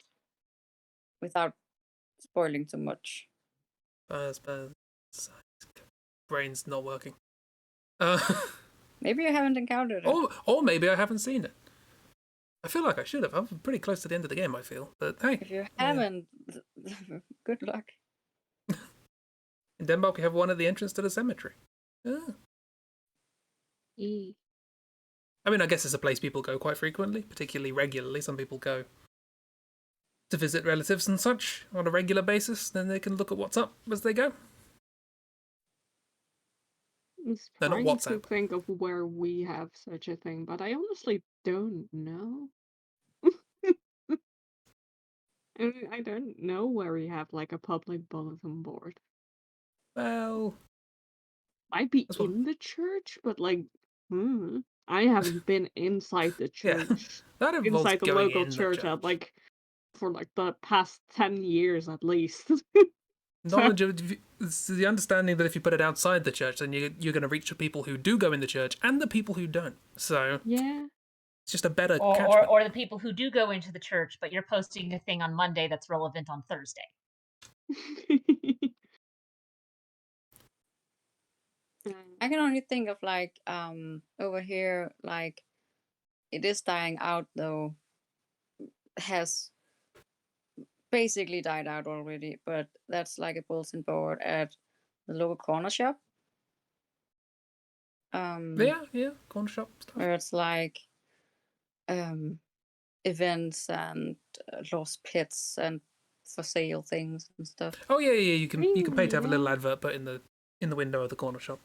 without spoiling too much. Brain's not working. Maybe you haven't encountered it. Or maybe I haven't seen it. I feel like I should have. I'm pretty close to the end of the game, I feel. But hey. If you haven't, good luck. In Denmark, we have one at the entrance to the cemetery. Yeah. I mean, I guess it's a place people go quite frequently, particularly regularly. Some people go to visit relatives and such on a regular basis. Then they can look at what's up as they go. I'm They're not trying to WhatsApp. think of where we have such a thing, but I honestly don't know. I don't know where we have like a public bulletin board. Well, Might be That's what- in the church, but like, I haven't been inside the yeah, church, that involves inside the going local in the church at like for like the past 10 years at least. knowledge of it's the understanding that if you put it outside the church, then you're going to reach the people who do go in the church and the people who don't. So Yeah. it's just a better catchment. Or the people who do go into the church, but you're posting a thing on Monday that's relevant on Thursday. I can only think of like over here, like it is dying out though. Has basically died out already, but that's like a bulletin board at the local corner shop. Yeah, corner shop stuff. Where it's like events and lost pets and for sale things and stuff. Oh yeah, you can pay to have a little Yeah. advert put in the window of the corner shop.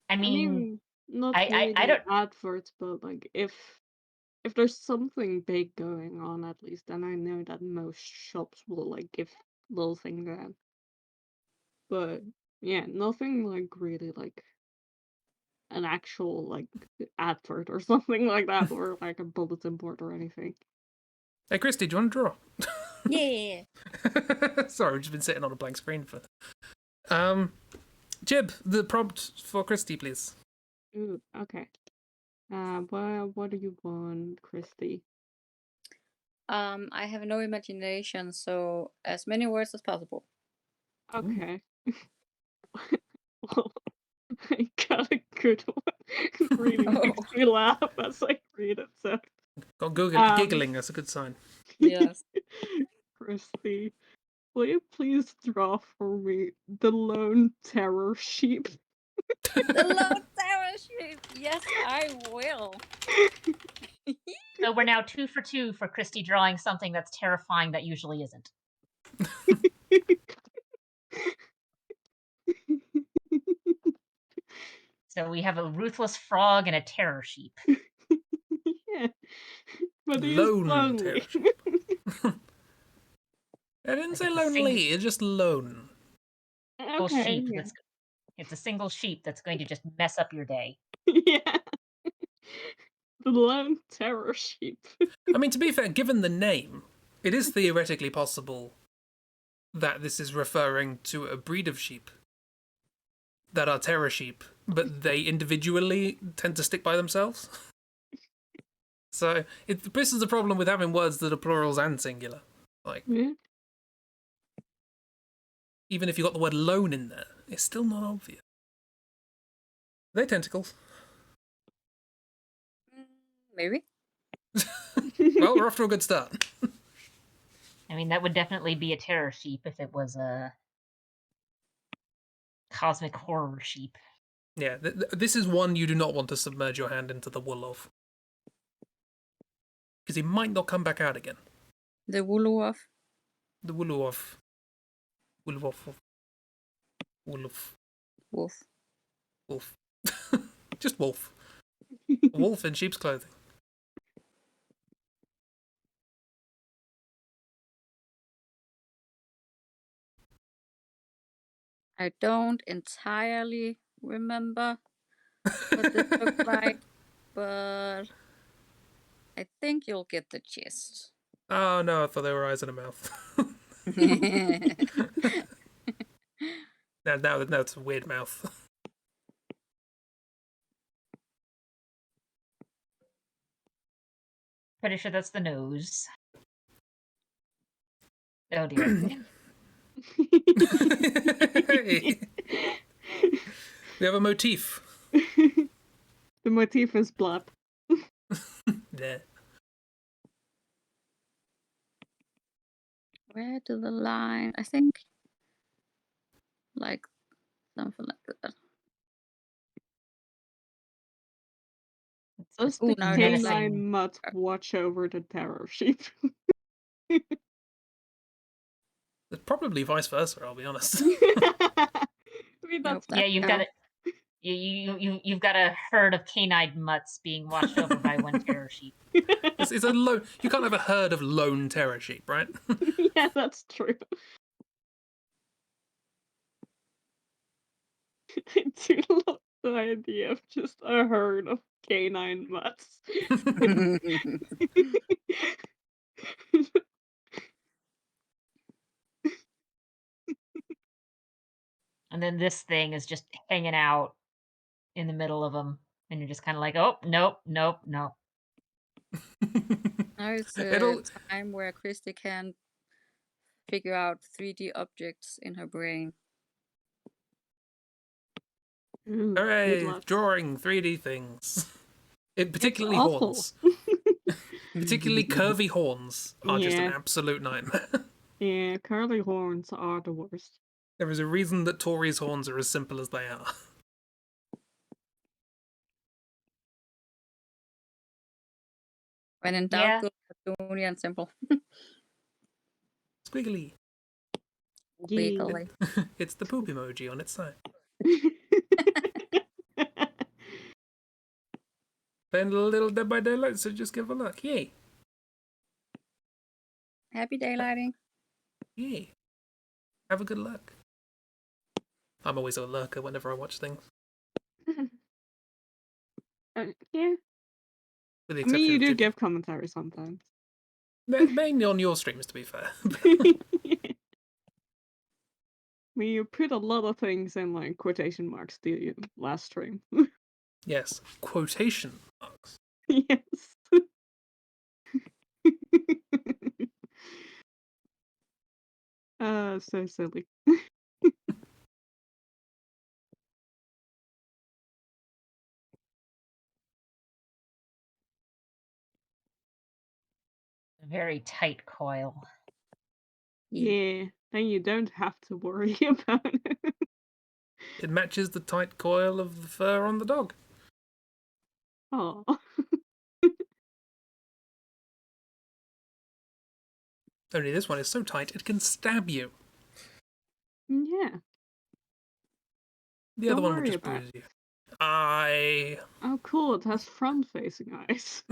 I I mean, mean, not I really don't. adverts, but like if there's something big going on at least, then I know that most shops will like give little things out. But yeah, nothing like really like an actual like advert or something like that, or like a bulletin board or anything. Hey, Christy, do you want to draw? Yeah. Sorry, we've just been sitting on a blank screen for. Chib, the prompt for Christy, please. Ooh, okay. What do you want, Christy? I have no imagination, so as many words as possible. Okay. Well, I got a good one. Really makes me laugh as I read it. So, Got giggling. That's a good sign. Yes. Christy, will you please draw for me the lone terror sheep? The lone terror sheep. Yes, I will. So we're now 2 for 2 for Christy drawing something that's terrifying that usually isn't. So we have a ruthless frog and a terror sheep. Yeah. But he is Lone terror lonely. sheep. I didn't Like say it's a lonely, it's just lone. Okay. sheep. Yeah. It's a single sheep that's going to just mess up your day. Yeah. The lone terror sheep. I mean, to be fair, given the name, it is theoretically possible that this is referring to a breed of sheep that are terror sheep, but they individually tend to stick by themselves. So this is the problem with having words that are plurals and singular. Like, Yeah. even if you got the word lone in there, it's still not obvious. They're tentacles. Maybe. Well, we're off to a good start. I mean, that would definitely be a terror sheep if it was a cosmic horror sheep. Yeah, this is one you do not want to submerge your hand into the wool of. Because he might not come back out again. The Woolworth. The wool of. Wolf. Wolf. Wolf. Just wolf. A wolf in sheep's clothing. I don't entirely remember what this looks like, but I think you'll get the gist. Oh no, I thought they were eyes and a mouth. now it's a weird mouth. Pretty sure that's the nose. Oh dear. Hey. We have a motif. The motif is blood. There. Where do the line? I think like something like that. Does Ooh, the now it's like- canine mutt watch over the terror sheep? It's probably vice versa, I'll be honest. I mean, that's Nope, Yeah, you've no. got it. You've got a herd of canine mutts being watched over by one terror sheep. It's a lone. You can't have a herd of lone terror sheep, right? Yeah, that's true. I do love the idea of just a herd of canine mutts. And then this thing is just hanging out in the middle of them. And you're just kind of like, oh, nope. Now it's a It'll- time where Christi can figure out 3D objects in her brain. Ooh, good Hooray! luck. Drawing 3D things. Particularly awful. horns. Particularly curvy horns are just an Yeah. absolute nightmare. Yeah, curly horns are the worst. There is a reason that Tori's horns are as simple as they are. When in Yeah. doubt, go cartoony and simple. Squiggly. Yeah. Wiggly. It's the poop emoji on its side. Playing a little Dead by Daylight, so just give a look. Yay. Happy daylighting. Yay. Have a good look. I'm always a lurker whenever I watch things. Yeah, With the I mean, you exception do of give commentary sometimes. mainly on your streams, to be fair. I mean, you put a lot of things in like quotation marks, do you? Last stream. Yes, quotation marks. Yes. So silly. Very tight coil. Yeah, then you don't have to worry about it. It matches the tight coil of the fur on the dog. Oh. Only this one is so tight it can stab you. Yeah. The other Don't one will worry just about bruise you. Oh, cool! It has front-facing eyes.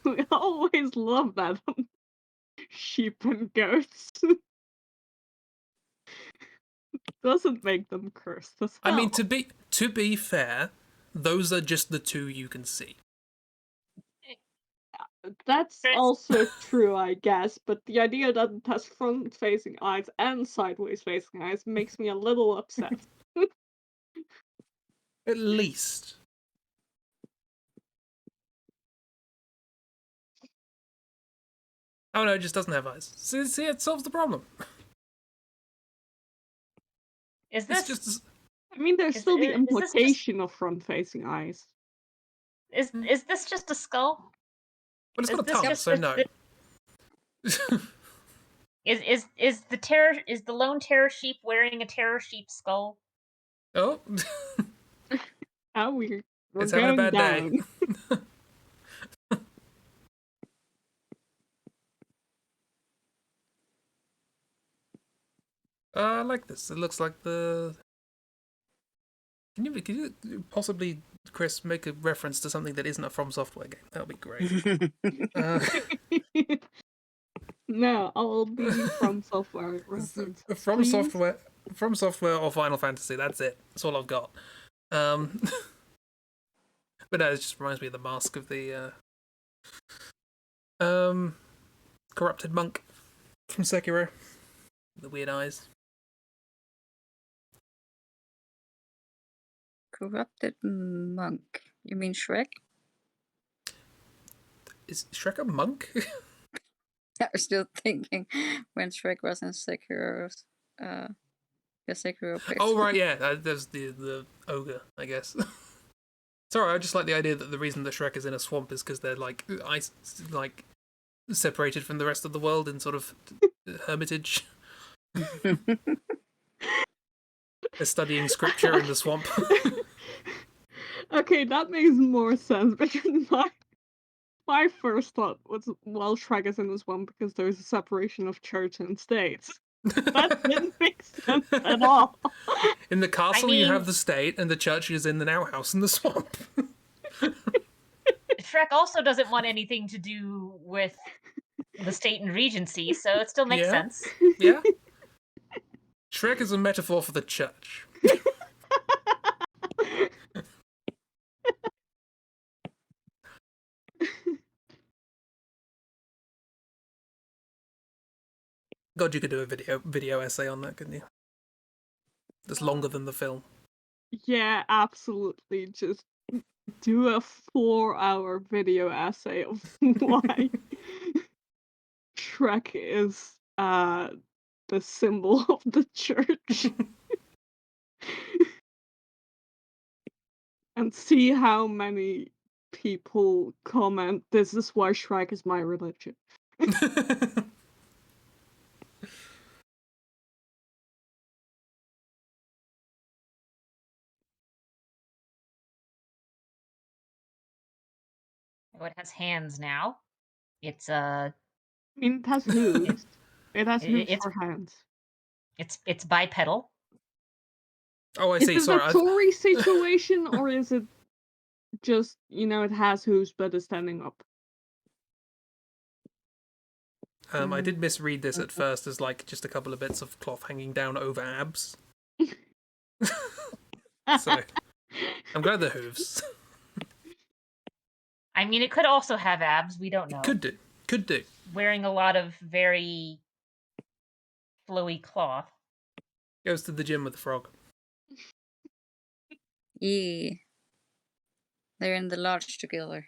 We always love that on sheep and goats. Doesn't make them cursed as I hell. mean, to be fair, those are just the two you can see. That's Chris- also true, I guess, but the idea that it has front-facing eyes and sideways-facing eyes makes me a little upset. At least. Oh no, it just doesn't have eyes. See, it solves the problem. Is It's this just. I mean, there's Is- still the is this just- implication of front-facing eyes. is this just a skull? Well, it's got a Is this tongue, just so no. Is the lone terror sheep wearing a terror sheep skull? Oh, Oh, we're it's having a going bad down. day. I like this. It looks like the. Can you possibly, Chris, make a reference to something that isn't a From Software game? That would be great. No, all the From Software reference. From please. Software or Final Fantasy. That's it. That's all I've got. But no, it just reminds me of the mask of the corrupted monk from Sekiro. The weird eyes. Corrupted monk. You mean Shrek? Is Shrek a monk? I was still thinking when Shrek was in Sekiro's the Sekiro picture. Oh right, yeah. There's the ogre, I guess. Sorry, I just like the idea that the reason that Shrek is in a swamp is because they're like separated from the rest of the world in sort of hermitage. They're studying scripture in the swamp. Okay, that makes more sense because my first thought was, well, Shrek is in this one because there's a separation of church and state. That didn't make sense at all. In the castle, you mean- have the state, and the church is in the now house in the swamp. Shrek also doesn't want anything to do with the state and regency, so it still makes Yeah. sense. Yeah? Shrek is a metaphor for the church. God, you could do a video essay on that, couldn't you? That's longer than the film. Yeah, absolutely. Just do a 4-hour video essay of why Shrek is the symbol of the church. And see how many people comment, this is why Shrek is my religion. Oh, it has hands now. It's I mean, it has hooves. It has hooves it's- for hands. it's bipedal. Oh, I Is see. it Sorry. a Tory situation, or is it just, it has hooves but is standing up? I did misread this at first as like just a couple of bits of cloth hanging down over abs. So I'm glad they're hooves. I mean, it could also have abs. We don't know. Could do. Wearing a lot of very flowy cloth. Goes to the gym with the frog. Yeah. They're in the lodge together.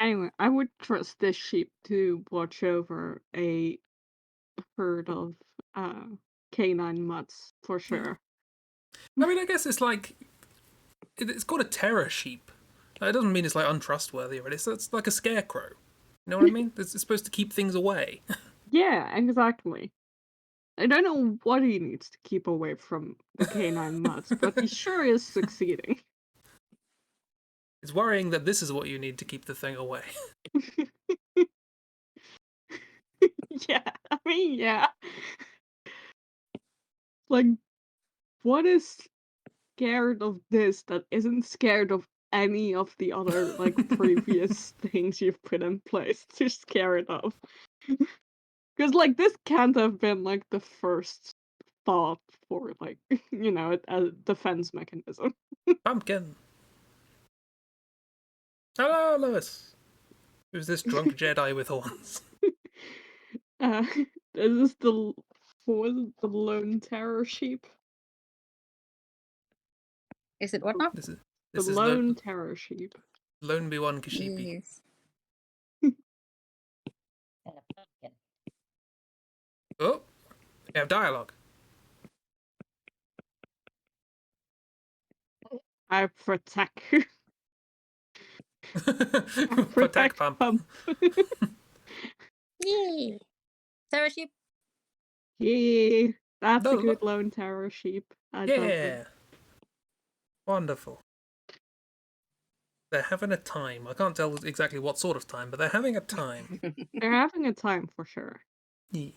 Anyway, I would trust this sheep to watch over a herd of canine mutts for sure. I mean, I guess it's like it's called a terror sheep. It doesn't mean it's like untrustworthy, right? It's like a scarecrow. You know what I mean? It's supposed to keep things away. Yeah, exactly. I don't know what he needs to keep away from the canine mutts, but he sure is succeeding. It's worrying that this is what you need to keep the thing away. Yeah, I mean, yeah. Like, what is scared of this that isn't scared of any of the other like previous things you've put in place to scare it of? Because like this can't have been like the first thought for like a defense mechanism. Pumpkin. Hello, Lewis. Who's this drunk Jedi with horns? Uh, this is the what was it, the lone terror sheep? Is it what now? This The is lone terror sheep. Lone be one Kashipi. Yes. And a pumpkin. Oh, we have dialogue. I protect. Protect pump. Yay! Sarah sheep. Yeah, that's a No, good lone terror sheep. I love them. Yeah. Wonderful. They're having a time. I can't tell exactly what sort of time, but they're having a time. They're having a time for sure. Yeah.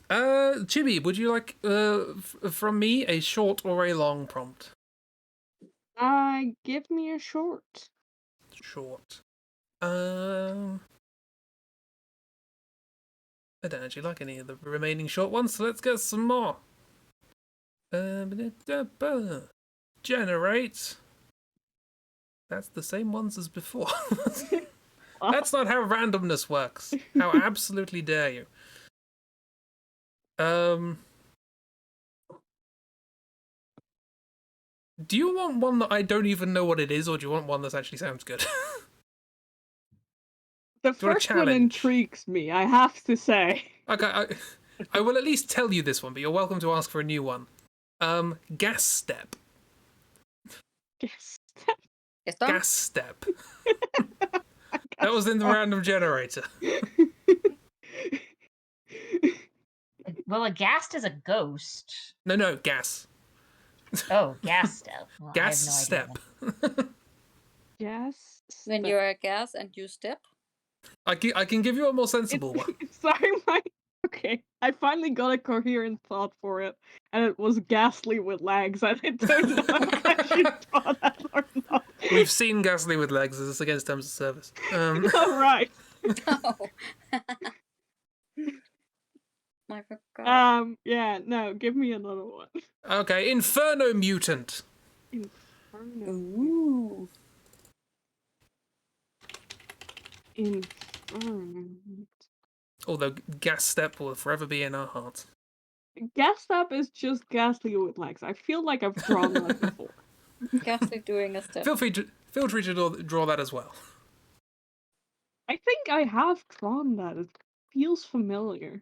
Chibi, would you like from me a short or a long prompt? Give me a short. Short. I don't actually like any of the remaining short ones, so let's get some more. Generate. That's the same ones as before. That's not how randomness works. How absolutely dare you? Do you want one that I don't even know what it is, or do you want one that actually sounds good? The Do you want a first one challenge? intrigues me, I have to say. Okay, I will at least tell you this one, but you're welcome to ask for a new one. Gas step. Yes. Gas step. That was in the random generator. Well, a ghast is a ghost. No, gas. Oh, gas step. Well, Gas I have no step. idea. Yes. When you're a gas and you step. I can give you a more sensible one. Sorry, okay. I finally got a coherent thought for it, and it was ghastly with legs. I don't know if I should draw that or not. We've seen ghastly with legs. It's against terms of service. All right. Oh. I forgot. Yeah. No. Give me another one. Okay, Inferno Mutant. Inferno. Ooh. Inferno. Although gas step will forever be in our hearts. Gas step is just ghastly with legs. I feel like I've drawn that before. Ghastly doing a step. Feel free to draw that as well. I think I have drawn that. It feels familiar.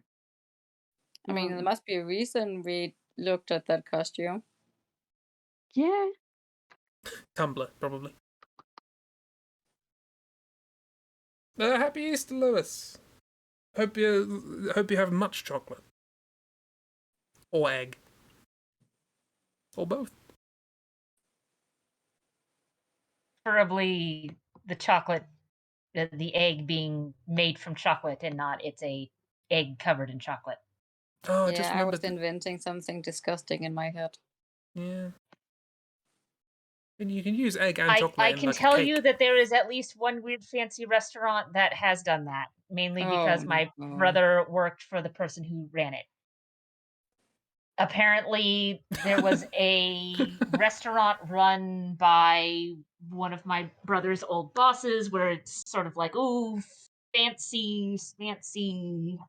I mean, there must be a reason we looked at that costume. Yeah. Tumblr, probably. Happy Easter, Lewis. Hope you have much chocolate. Or egg. Or both. Preferably the chocolate, the egg being made from chocolate and not it's a egg covered in chocolate. Oh, I Yeah, just I remembered. was inventing something disgusting in my head. Yeah. And you can use egg and chocolate I in can like tell a cake. you that there is at least one weird fancy restaurant that has done that, mainly because my brother worked for the person who ran it. Apparently, there was a restaurant run by one of my brother's old bosses where it's sort of like, ooh, fancy.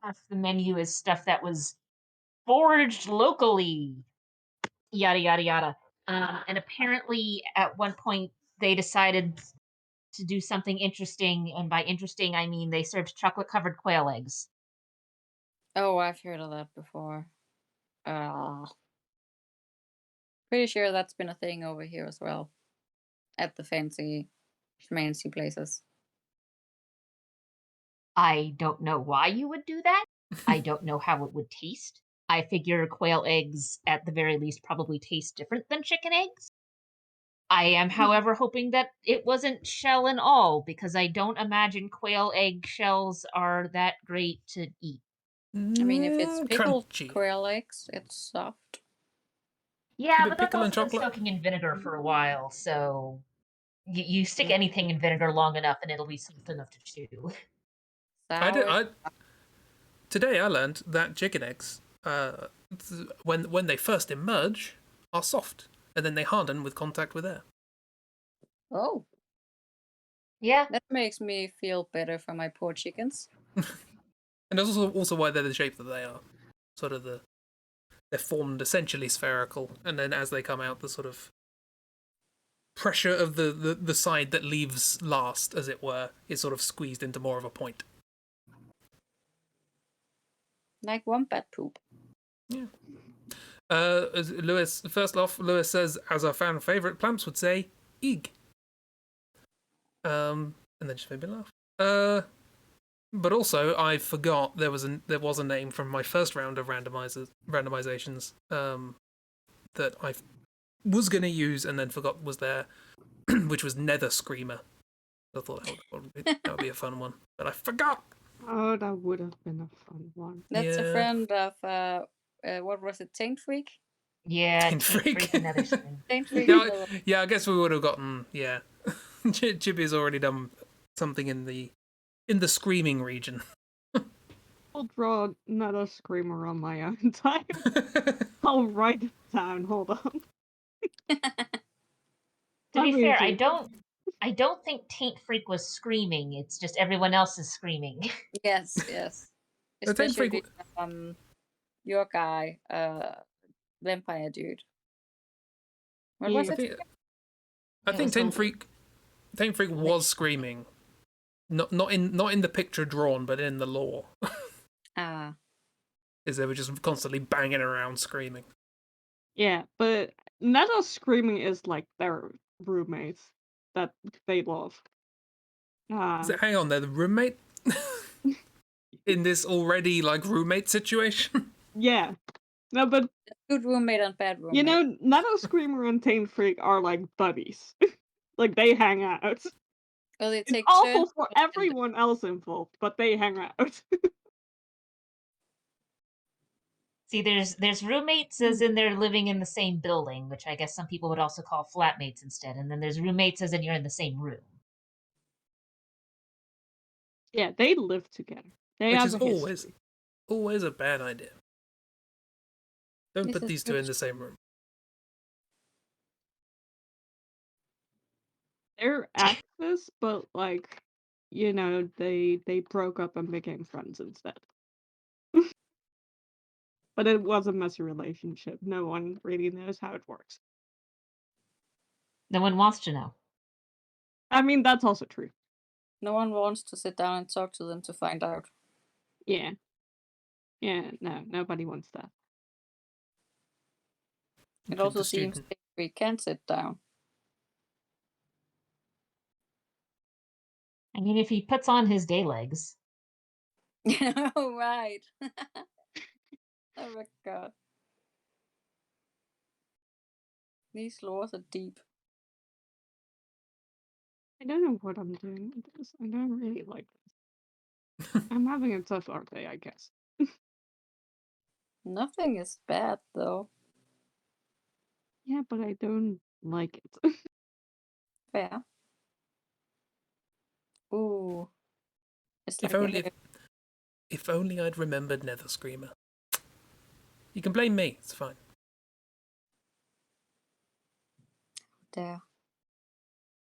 Half the menu is stuff that was foraged locally. Yada, yada, yada. And apparently, at one point, they decided to do something interesting. And by interesting, I mean they served chocolate covered quail eggs. Oh, I've heard of that before. Pretty sure that's been a thing over here as well. At the fancy places. I don't know why you would do that. I don't know how it would taste. I figure quail eggs, at the very least, probably taste different than chicken eggs. I am, however, hoping that it wasn't shell and all, because I don't imagine quail egg shells are that great to eat. I mean, if it's pickled Crunchy. quail eggs, it's soft. Yeah, Keep it but that's pickle and also been chocolate. soaking in vinegar for a while, so you stick anything in vinegar long enough and it'll be soft enough to chew. Sour. Today I learned that chicken eggs, when they first emerge, are soft, and then they harden with contact with air. Oh, Yeah. that makes me feel better for my poor chickens. And that's also why they're the shape that they are. Sort of they're formed essentially spherical, and then as they come out, the sort of pressure of the side that leaves last, as it were, is sort of squeezed into more of a point. Like wombat poop. Yeah. Lewis, first off, Lewis says, as our fan favorite, Plamps would say, "Eeg." And then just made me laugh. But also, I forgot there was a name from my first round of randomizations that I was going to use and then forgot was there, which was Nether Screamer. I thought that would be a fun one, but I forgot. Oh, that would have been a fun one. That's a Yeah. friend of what was it, Taint Freak? Yeah, Taint Freak. Another thing. Taint Freak. Yeah, I guess we would have gotten Chibi's already done something in the screaming region. I'll draw another screamer on my own time. I'll write it down. Hold on. To be fair, I don't think Taint Freak was screaming. It's just everyone else is screaming. Yes, yes. The Taint Freak Especially your guy, vampire dude. What was it? I think Taint Freak was screaming. Not in the picture drawn, but in the lore. Ah. Is they were just constantly banging around screaming. Yeah, but Nether Screaming is like their roommates that they love. Hang on, they're the roommate? In this already, like, roommate situation? Yeah. No, but... Good roommate and bad roommate. You know, Nether Screamer and Taint Freak are like buddies. Like, they hang out. Well, they take it's awful for everyone else involved, but they hang out. See, there's roommates as in they're living in the same building, which I guess some people would also call flatmates instead, and then there's roommates as in you're in the same room. Yeah, they live together. They Which have is always a bad idea. Don't put these two in the same room. They're exes, but like, you know, they broke up and became friends instead. But it was a messy relationship. No one really knows how it works. No one wants to know. I mean, that's also true. No one wants to sit down and talk to them to find out. Yeah. Yeah, no, nobody wants that. It also seems we can't sit down. I mean, if he puts on his day legs. Oh, right. Oh my god. These laws are deep. I don't know what I'm doing with this. I don't really like this. I'm having a tough art day, I guess. Nothing is bad, though. Yeah, but I don't like it. Fair. Ooh. It's like if only I'd remembered Nether Screamer. You can blame me, it's fine. There.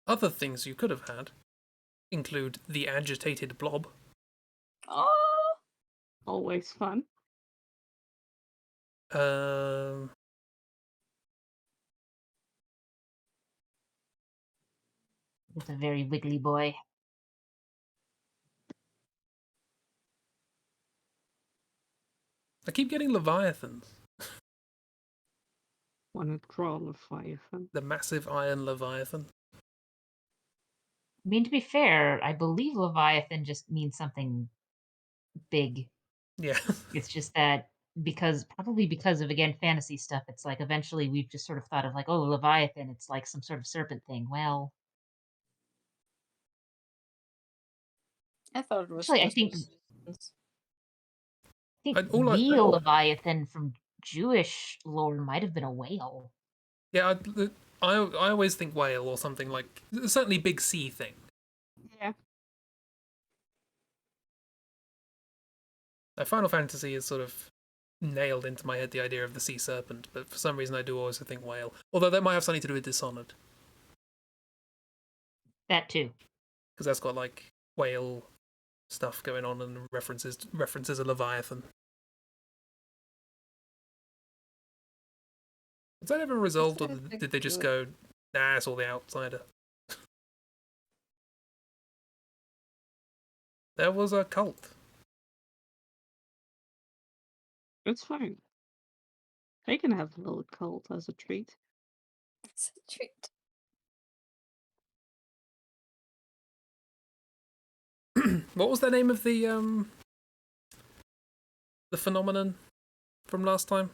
Other things you could have had include the agitated blob. Oh! Always fun. It's a very wiggly boy. I keep getting Leviathans. Want to draw Leviathan? The massive iron Leviathan. I mean, to be fair, I believe Leviathan just means something big. Yeah. It's just that probably because of, again, fantasy stuff, it's like eventually we've just sort of thought of like, oh, Leviathan, it's like some sort of serpent thing. Well, I thought it was actually, I think all real Leviathan from Jewish lore might have been a whale. Yeah, I always think whale or something like certainly big sea thing. Yeah. Final Fantasy is sort of nailed into my head the idea of the sea serpent, but for some reason I do always think whale. Although that might have something to do with Dishonored, That too. because that's got like whale stuff going on and references a Leviathan. Was that ever resolved, or did they just go, nah, it's all the outsider? There was a cult. It's fine. They can have a little cult as a treat. It's a treat. What was the name of the phenomenon from last time?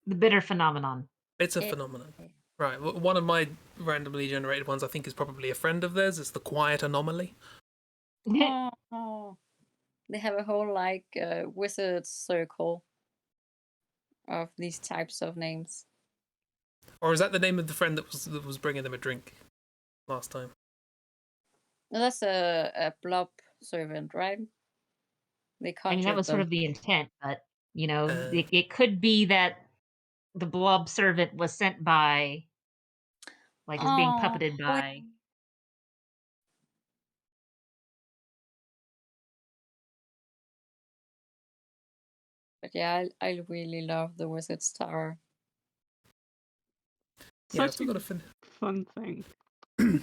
The bitter phenomenon. It's a phenomenon. Right, one of my randomly generated ones I think is probably a friend of theirs. It's the quiet anomaly. Oh, they have a whole like wizard circle of these types of names. Or is that the name of the friend that was bringing them a drink last time? No, that's a blob servant, right? They I mean, that conjured was sort them. of the intent, but it could be that the blob servant was sent by, like, is being puppeted by. But yeah, I really love the Wizard's Tower. Yeah, I've still got to finish. Fun thing.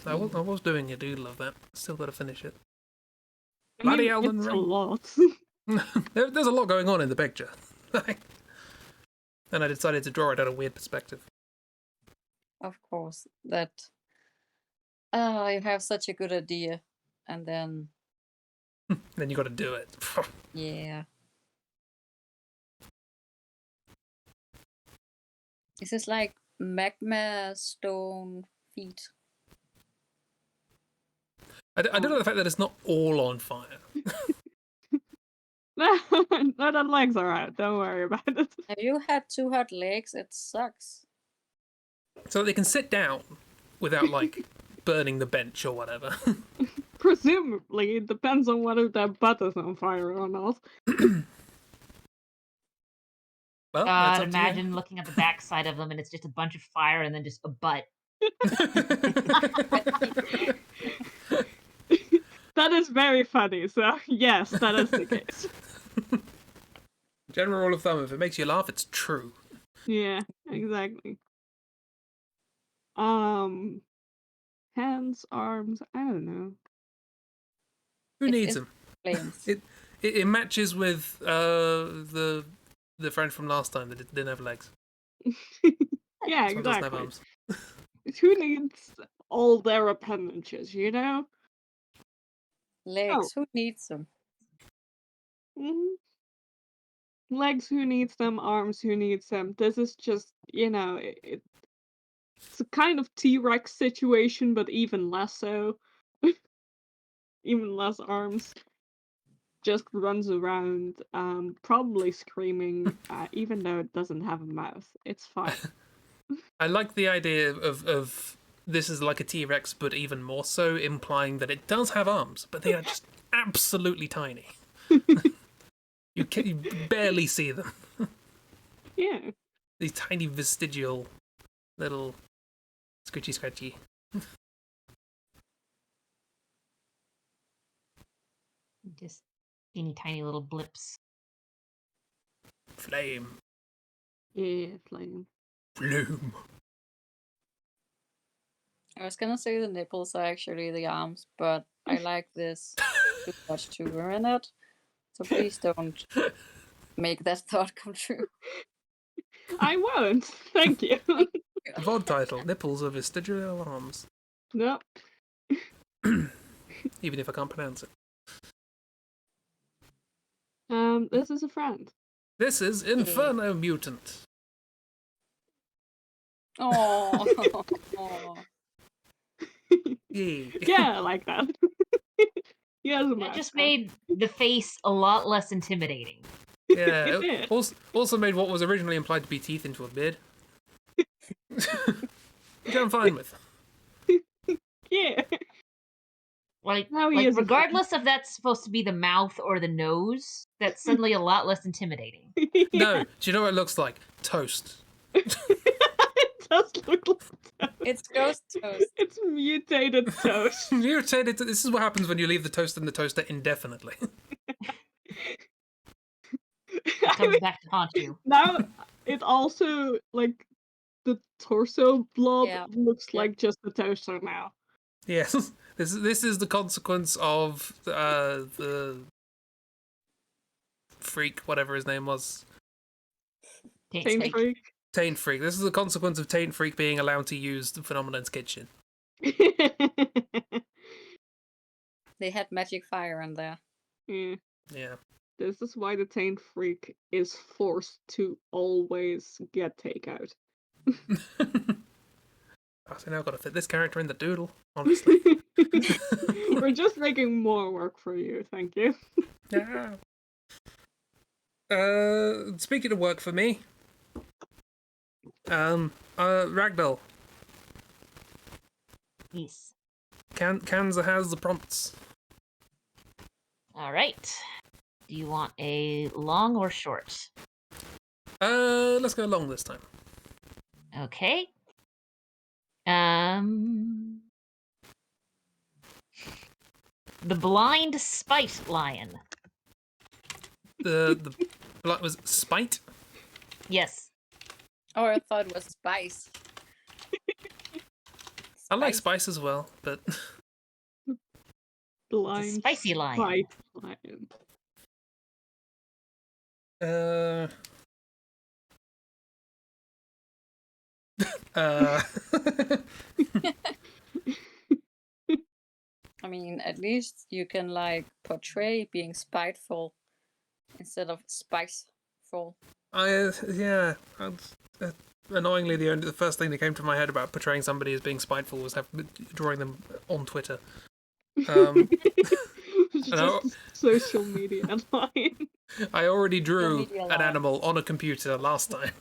I was doing it. I do love that. Still got to finish it. I Bloody mean, Elden it's Ring. a lot. There's a lot going on in the picture. And I decided to draw it at a weird perspective. Of course, that you have such a good idea, and then Then you got to do it. yeah. This is like magma stone feet. I don't know the fact that it's not all on fire. No, the legs are out. Don't worry about it. Have you had too hot legs? It sucks. So that they can sit down without, like, burning the bench or whatever. Presumably, it depends on whether their butt is on fire or not. Well, God, that's up to you. imagine looking at the backside of them and it's just a bunch of fire and then just a butt. That is very funny, so yes, that is the case. General rule of thumb, if it makes you laugh, it's true. Yeah, exactly. Hands, arms, I don't know. Who needs them? Flames. It matches with the friend from last time that didn't have legs. Yeah, This one doesn't have exactly. arms. Who needs all their appendages, you know? Legs. Who needs them? Mhm. Legs, who needs them? Arms, who needs them? This is just, it's a kind of T-Rex situation, but even less so. Even less arms. Just runs around, probably screaming, even though it doesn't have a mouth. It's fine. I like the idea of this is like a T-Rex, but even more so, implying that it does have arms, but they are just absolutely tiny. You barely see them. Yeah. These tiny vestigial little scratchy. Just teeny tiny little blips. Flame. Yeah, flame. Bloom. I was gonna say the nipples are actually the arms, but I like this too much to ruin it. So please don't make that thought come true. I won't. Thank you. VOD title, Nipples of Vestigial Arms. No. Even if I can't pronounce it. This is a friend. This is Inferno Mutant. Oh. Yay. Yeah, I like that. Yes, That just made the face a lot less intimidating. Yeah, also made what was originally implied to be teeth into a beard. which I'm fine with. Yeah. Now he Like is a friend. regardless if that's supposed to be the mouth or the nose, that's suddenly a lot less intimidating. No, do you know what it looks like? Toast. It does look like toast. It's ghost toast. It's mutated toast. Mutated. This is what happens when you leave the toast in the toaster indefinitely. It comes back to haunt you. Now it also like the torso blob Yeah. looks Yeah. like just the toaster now. Yes, this is the consequence of the freak, whatever his name was, Taint freak. Taint Freak. This is the consequence of Taint Freak being allowed to use the Phenomenon's kitchen. They had magic fire in there. Yeah. Yeah. This is why the taint freak is forced to always get takeout. So now I've got to fit this character in the doodle, honestly. We're just making more work for you, thank you. Yeah. Speaking of work for me, Ragdoll, Yes. Kanza has the prompts. All right. Do you want a long or short? Let's go long this time. Okay. The blind spite lion. The was it Spite? Yes. Oh, I thought it was spice. I like Spice. Spice as well, but Blind spicy lion. spite lion. I mean, at least you can like portray being spiteful instead of spiceful. Annoyingly, the first thing that came to my head about portraying somebody as being spiteful was drawing them on Twitter. Just a social media lion. I already drew media an lion. animal on a computer last time.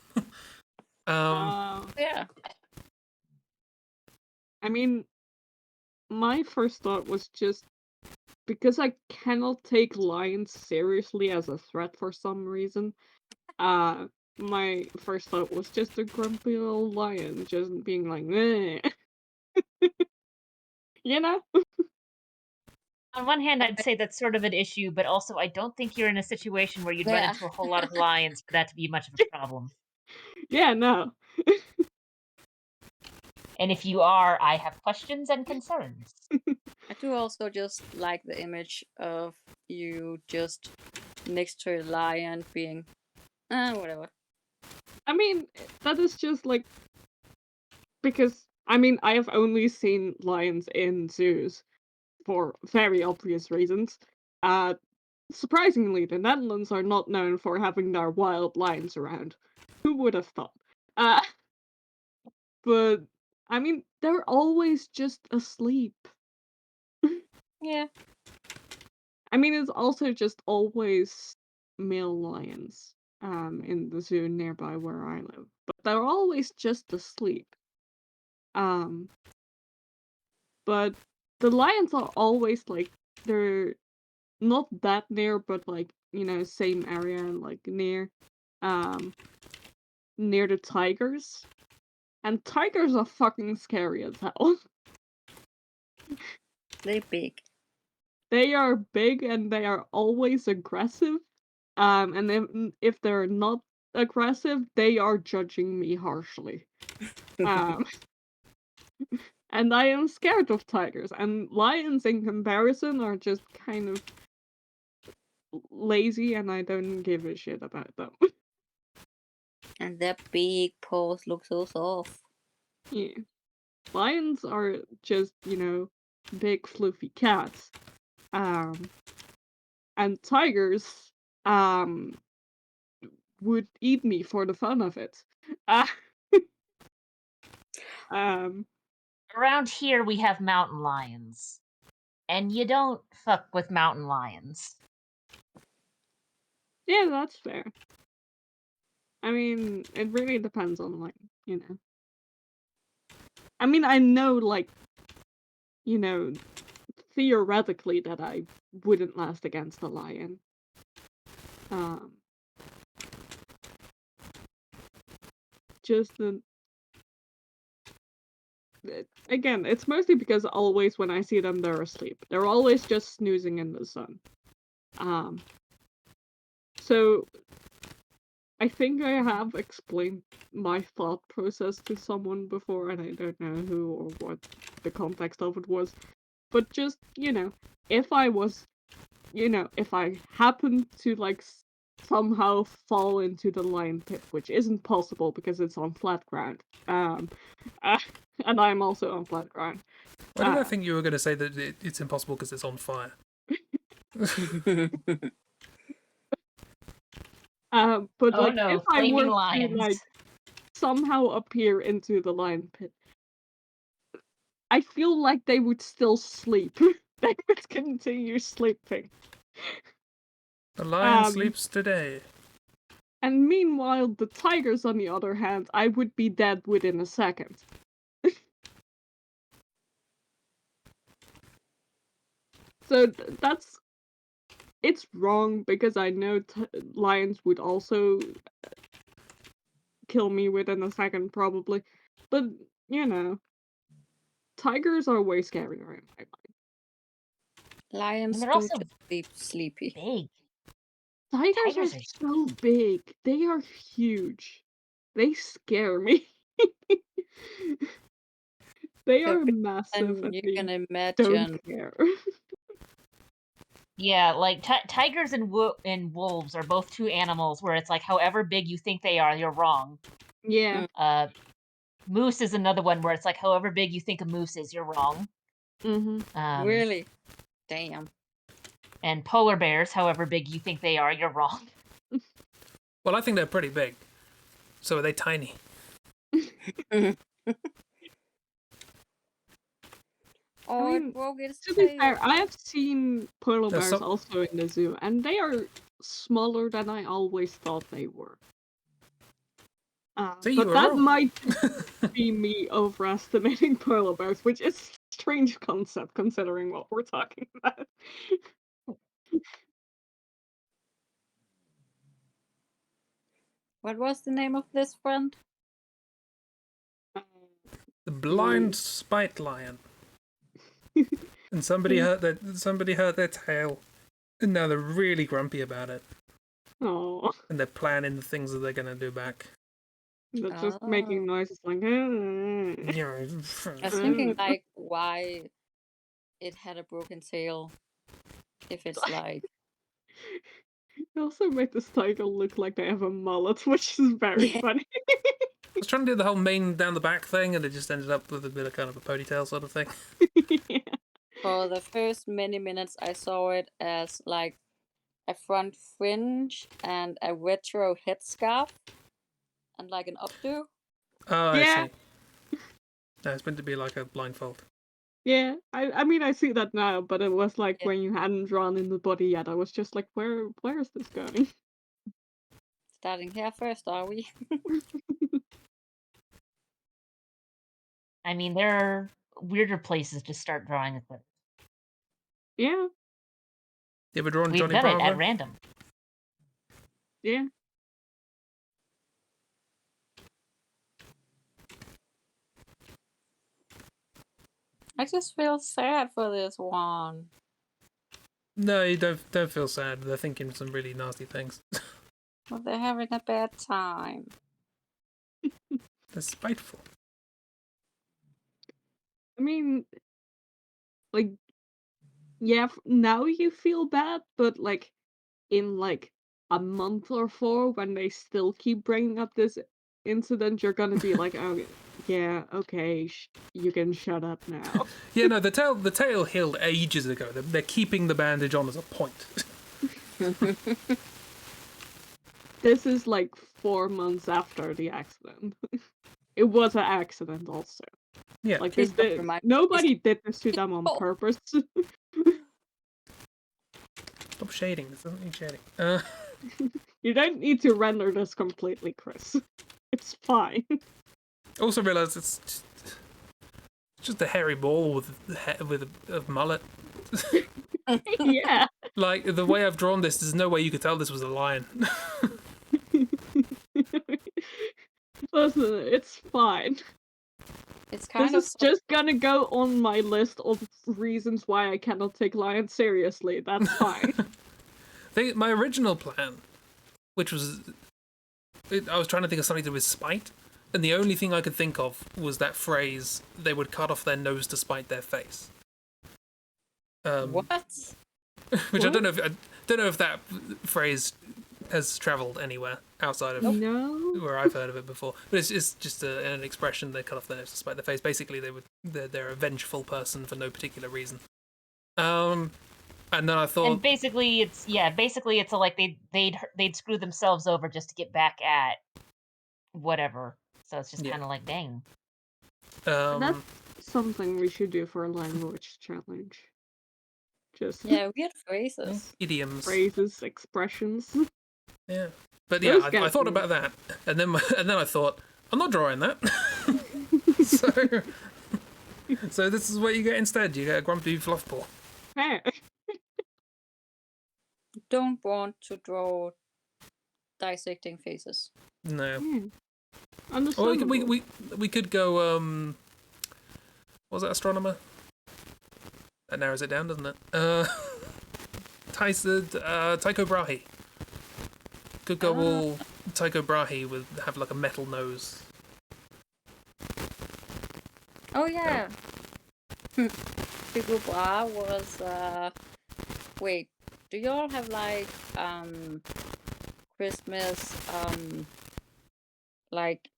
Yeah. I mean, my first thought was just because I cannot take lions seriously as a threat for some reason. My first thought was just a grumpy little lion just being like, "Meh." You know? On one hand, I'd say that's sort of an issue, but also I don't think you're in a situation where you'd run Yeah. into a whole lot of lions for that to be much of a problem. Yeah, no. And if you are, I have questions and concerns. I do also just like the image of you just next to a lion being, whatever. I mean, that is just like because I mean I have only seen lions in zoos for very obvious reasons. Surprisingly, the Netherlands are not known for having their wild lions around. Who would have thought? But I mean, they're always just asleep. Yeah. I mean, it's also just always male lions in the zoo nearby where I live, but they're always just asleep. But the lions are always like they're not that near, but like same area and like near the tigers, and tigers are fucking scary as hell. They big. They are big and they are always aggressive. And if they're not aggressive, they are judging me harshly. And I am scared of tigers. And lions, in comparison, are just kind of lazy, and I don't give a shit about them. And their big paws look so soft. Yeah. Lions are just, big fluffy cats. And tigers, would eat me for the fun of it. Around here, we have mountain lions. And you don't fuck with mountain lions. Yeah, that's fair. I mean, it really depends on, I mean, I know, like, you know, theoretically that I wouldn't last against a lion. Just the again, it's mostly because always when I see them, they're asleep. They're always just snoozing in the sun. So I think I have explained my thought process to someone before, and I don't know who or what the context of it was. But just, if I was, if I happened to, like, somehow fall into the lion pit, which isn't possible because it's on flat ground, and I'm also on flat ground. Why did I think you were going to say that it's impossible because it's on fire? But Oh like, no, if I flaming were lions. to, like, somehow appear into the lion pit, I feel like they would still sleep. They would continue sleeping. The lion sleeps today. And meanwhile, the tigers, on the other hand, I would be dead within a second. So it's wrong because I know lions would also kill me within a second, probably. But, tigers are way scarier in my mind. Lions And they're do also just sleep sleepy. big. Tigers are so big. They are huge. They scare me. They So are massive and and you can they imagine. don't care. Yeah, like tigers and wolves are both two animals where it's like, however big you think they are, you're wrong. Yeah. Moose is another one where it's like, however big you think a moose is, you're wrong. Mm-hmm. Really? Damn. And polar bears, however big you think they are, you're wrong. Well, I think they're pretty big. So are they tiny? Oh, I it mean, broke its to be tail. fair, I have seen polar There's bears also in the zoo, and they are smaller than I always thought they were. See, but you were that wrong. might be me overestimating polar bears, which is a strange concept considering what we're talking about. What was the name of this friend? The blind spite lion. And somebody hurt their tail. And now they're really grumpy about it. Oh. And they're planning the things that they're gonna do back. They're just making noises like I was thinking like why it had a broken tail. If it's like They also make this tiger look like they have a mullet, which is very funny. I was trying to do the whole mane down the back thing, and it just ended up with a bit of kind of a ponytail sort of thing. Yeah. For the first many minutes, I saw it as like a front fringe and a retro headscarf and like an updo. Oh, Yeah. I see. No, it's meant to be like a blindfold. Yeah, I mean, I see that now, but it was like when you hadn't drawn in the body yet, I was just like, where is this going? Starting here first, are we? I mean, there are weirder places to start drawing with it. Yeah. You ever drawn We've Johnny done Bravo? it at random. Yeah. I just feel sad for this one. No, you don't feel sad. They're thinking some really nasty things. Well, they're having a bad time. They're spiteful. I mean, like, yeah, now you feel bad, but like, in like a month or 4, when they still keep bringing up this incident, you're gonna be like, oh, yeah, okay, you can shut up now. Yeah, no, the tail healed ages ago. They're keeping the bandage on as a point. This is like 4 months after the accident. It was an accident also. Yeah. Like Please this, don't remind me. nobody did this to them on purpose. Stop shading. This doesn't need shading. You don't need to render this completely, Chris. It's fine. Also realised it's just a hairy ball with a mullet. Yeah. Like, the way I've drawn this, there's no way you could tell this was a lion. Listen, it's fine. It's kind This of is just gonna go on my list of reasons why I cannot take lions seriously. That's fine. My original plan, which was... I was trying to think of something to do with spite, and the only thing I could think of was that phrase, they would cut off their nose to spite their face. what? Which I don't know if that phrase has travelled anywhere outside of No. where I've heard of it before. But it's just an expression. They cut off their nose to spite their face. Basically, they're a vengeful person for no particular reason. And then I thought, And basically, it's like they'd screw themselves over just to get back at whatever. So it's just kind of like, dang. That's something we should do for a language challenge. Just Yeah, weird phrases. idioms, phrases, expressions. yeah. But yeah, I thought about that, and then I thought, I'm not drawing that. so this is what you get instead. You get a grumpy fluff ball. Hey. Don't want to draw dissecting faces. No. Or Understandable. we could go. What was that astronomer? That narrows it down, doesn't it? Tycho Brahe. Could go all Tycho Brahe would have like a metal nose. Oh yeah. Tycho Brahe was wait, do you all have like Christmas like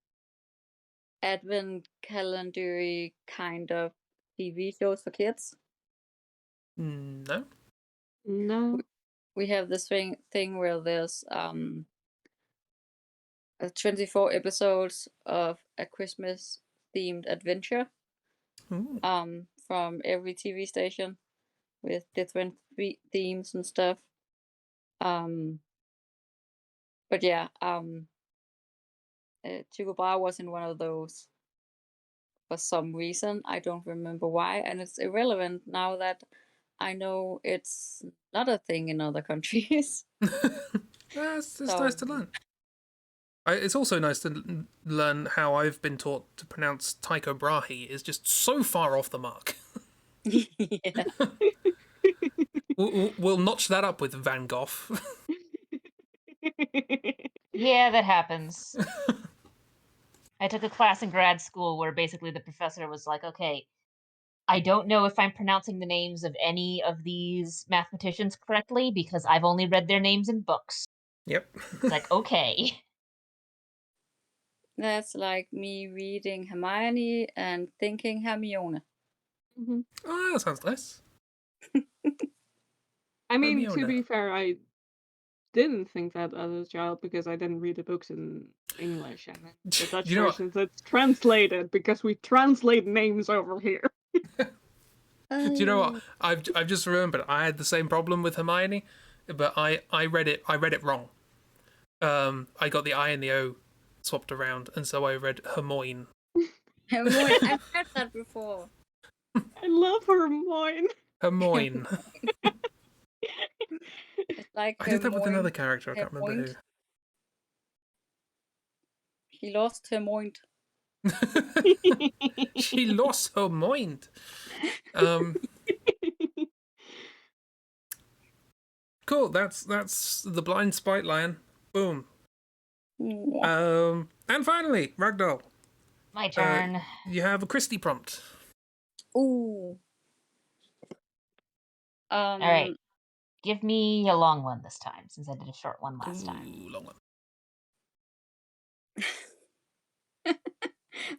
advent calendar kind of TV shows for kids? No. No. We have this thing where there's 24 episodes of a Christmas themed adventure Ooh. from every TV station with different themes and stuff. But yeah, Tycho Brahe was in one of those for some reason. I don't remember why, and it's irrelevant now that I know it's not a thing in other countries. It's nice to learn. It's also nice to learn how I've been taught to pronounce Tycho Brahe is just so far off the mark. Yeah. We'll notch that up with Van Gogh. Yeah, that happens. I took a class in grad school where basically the professor was like, okay, I don't know if I'm pronouncing the names of any of these mathematicians correctly because I've only read their names in books. Yep. It's like, okay. That's like me reading Hermione and thinking Hermione. Oh, that sounds nice. I mean, to Hermione. be fair, I didn't think that as a child because I didn't read the books in English, and then the Dutch You know what? versions it's translated because we translate names over here. Do you know what? I've just remembered I had the same problem with Hermione, but I read it wrong. I got the I and the O swapped around, and so I read Hermione. Hermione, I've heard that before. I love Hermione. Hermione. It's like I did that with Hermione. another character. I can't remember who. He lost Hermione. She lost her mind. Cool. That's the blind spite lion. Boom. And finally, Ragdoll. My turn. You have a Christi prompt. Ooh. All right. Give me a long one this time, since I did a short one last time. Long one.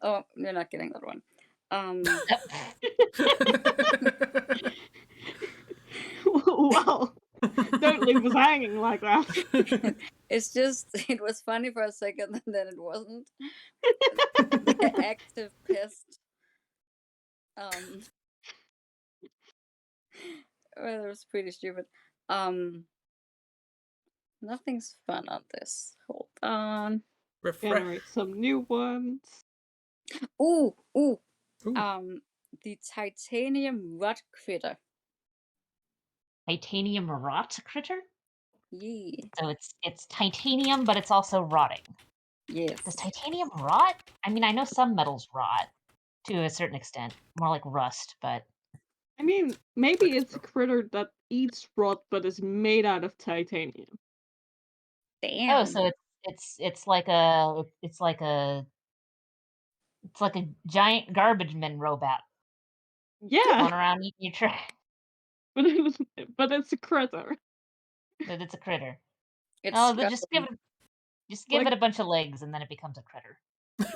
Oh, you're not getting that one. Wow. Don't leave us hanging like that. It's just, it was funny for a second and then it wasn't. The active pest. Well, it was pretty stupid. Nothing's fun on this. Hold on. Refresh. Generate some new ones. Ooh. Ooh. the titanium rot critter. Titanium rot critter? Yeah. So it's titanium, but it's also rotting. Yes. Does titanium rot? I mean, I know some metals rot to a certain extent, more like rust, but I mean, maybe it's a critter that eats rot but is made out of titanium. Damn. so it's like a giant garbage men robot Yeah, going around eating your trash. but it's a critter. But it's a critter. It's Oh, just give scuttling. it a bunch of legs, and then it becomes a critter.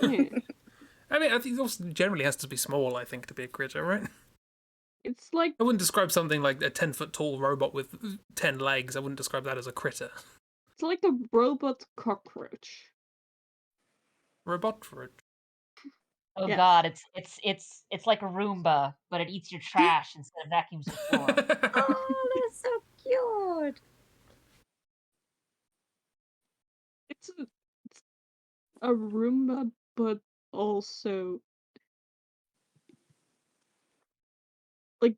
Yeah. I mean, I think it also generally has to be small, I think, to be a critter, right? It's like I wouldn't describe something like a 10-foot tall robot with 10 legs. I wouldn't describe that as a critter. it's like a robot cockroach. Robot? Oh Yes. God, it's like a Roomba, but it eats your trash instead of vacuums the floor. Oh, that's so cute. It's a Roomba, but also like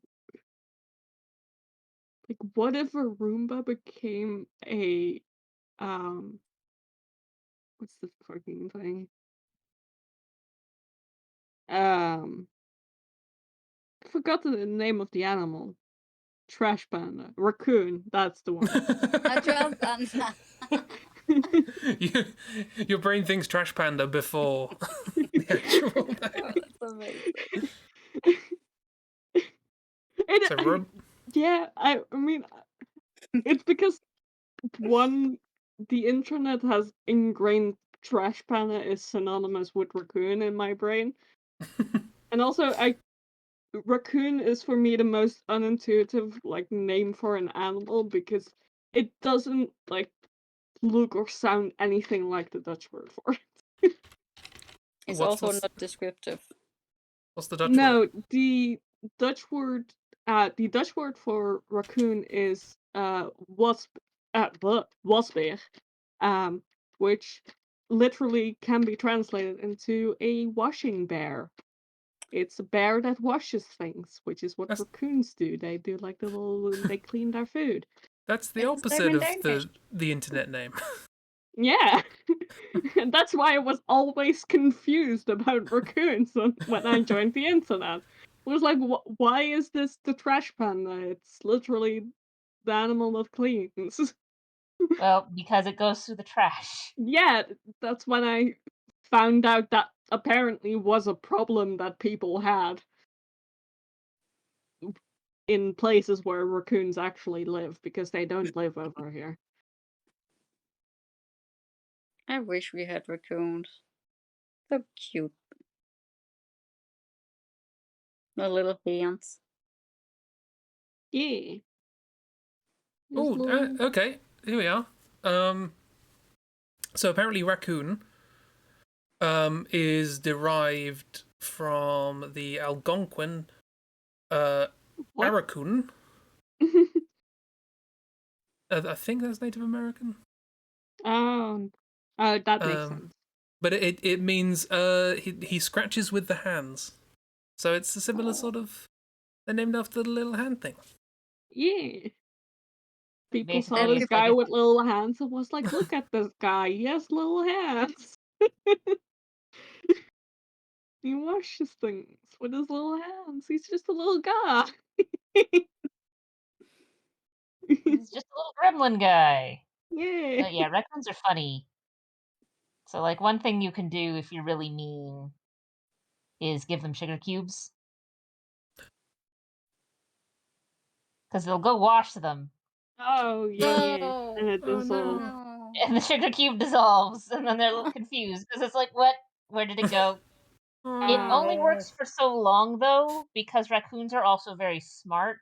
what if a Roomba became a what's the fucking thing? I forgot the name of the animal. Trash panda. Raccoon, that's the one. A drum panda. Your brain thinks trash panda before the actual name. Oh, that's amazing. So, Yeah, I mean, it's because the internet has ingrained trash panda is synonymous with raccoon in my brain, and also raccoon is for me the most unintuitive name for an animal because it doesn't look or sound anything like the Dutch word for it. It's What's- also what's- not descriptive. what's the Dutch No, word? the Dutch word for raccoon is wasbeer, which literally can be translated into a washing bear. It's a bear that washes things, which is what That's- raccoons do. They do they clean their food. That's the It's opposite of Danish. the internet name. Yeah. And that's why I was always confused about raccoons when I joined the internet. I was like, why is this the trash panda? It's literally the animal that cleans. Well, because it goes through the trash. Yeah, that's when I found out that apparently was a problem that people had in places where raccoons actually live, because they don't live over here. I wish we had raccoons. So cute. The little hands. Yeah. Oh, Little... okay. Here we are. So apparently raccoon is derived from the Algonquin What? Arakun. I think that's Native American. That makes sense. But it means he scratches with the hands. So it's a similar sort of. They're named after the little hand thing. Yeah. People saw Basically, this it's like guy a with little hands and was like, look at this guy, he has little hands. He washes things with his little hands. He's just a little guy. he's just a little gremlin guy. Yeah. But yeah, raccoons are funny. So like one thing you can do if you're really mean is give them sugar cubes. Because they'll go wash them, Oh, yeah. No. And it Oh, dissolves. no. No. and the sugar cube dissolves, and then they're a little confused because it's like, what? Where did it go? It only Oh. works for so long though, because raccoons are also very smart.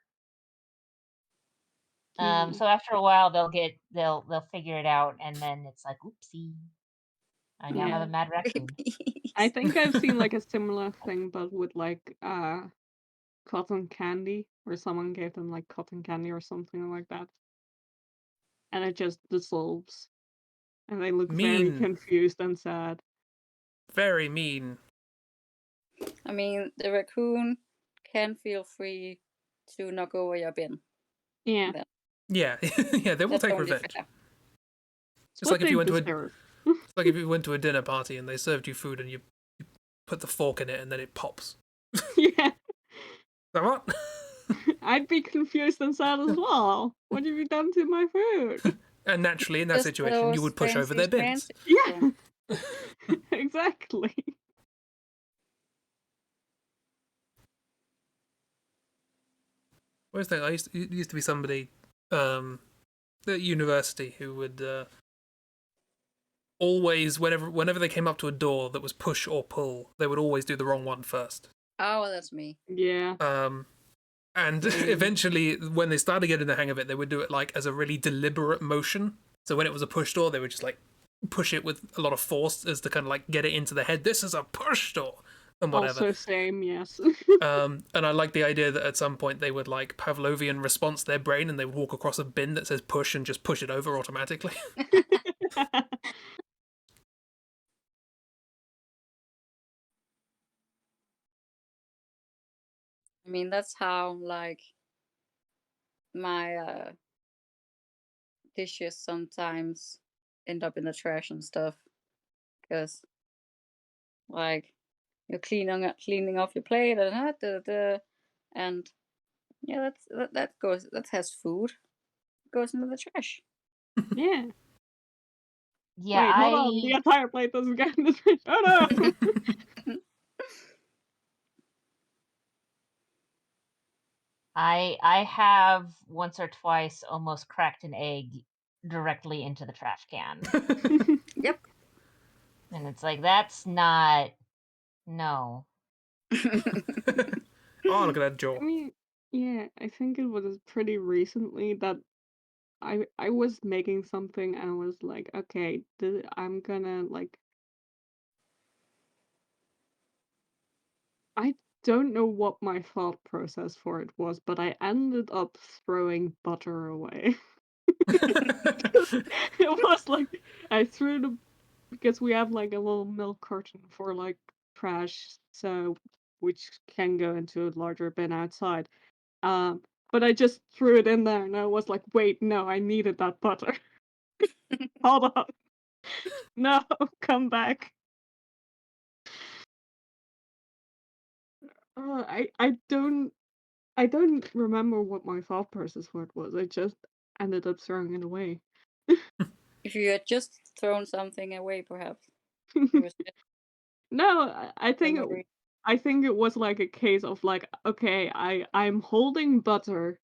So after a while, they'll figure it out, and then it's like, oopsie, I now have a Yeah. mad raccoon. I think I've seen a similar thing, but with cotton candy, where someone gave them cotton candy or something like that, and it just dissolves, and they look very Mean. confused and sad. Very mean. I mean, the raccoon can feel free to knock over your bin. Yeah. Then. Yeah, yeah, they will That's take only revenge. fair. It's like if they you went deserve. it's like if you went to a dinner party and they served you food and you put the fork in it and then it pops. Yeah. Is that what? I'd be confused and sad as well. What have you done to my food? And naturally, in that Just situation, you those would push over their bins. Yeah. Exactly. Where's that? Used to be somebody at university who would always, whenever they came up to a door that was push or pull, they would always do the wrong one first. Oh, that's me. Yeah. And eventually, when they started getting the hang of it, they would do it like as a really deliberate motion. So when it was a push door, they would just like push it with a lot of force as to kind of like get it into the head. This is a push door, and whatever. Also same, yes. And I like the idea that at some point they would like Pavlovian response their brain and they would walk across a bin that says push and just push it over automatically. I mean, that's how like my dishes sometimes end up in the trash and stuff, because like you're cleaning off your plate and yeah, that has food, goes into the trash. Yeah. Yeah, Wait, hold on. The entire plate doesn't get in the trash. Oh no! I have once or twice almost cracked an egg directly into the trash can. Yep. And it's like, that's not... No. Oh, look at that jaw. I mean, yeah, I think it was pretty recently that I was making something and I was like, okay, I'm gonna like I don't know what my thought process for it was, but I ended up throwing butter away. It was like I threw the because we have like a little milk carton for like trash, so which can go into a larger bin outside. Um, but I just threw it in there and I was like, wait, no, I needed that butter. Hold on. No, come back. I don't remember what my thought process for it was. I just ended up throwing it away. If you had just thrown something away, perhaps. It was just No, memory. I think it was like a case of like, okay, I'm holding butter.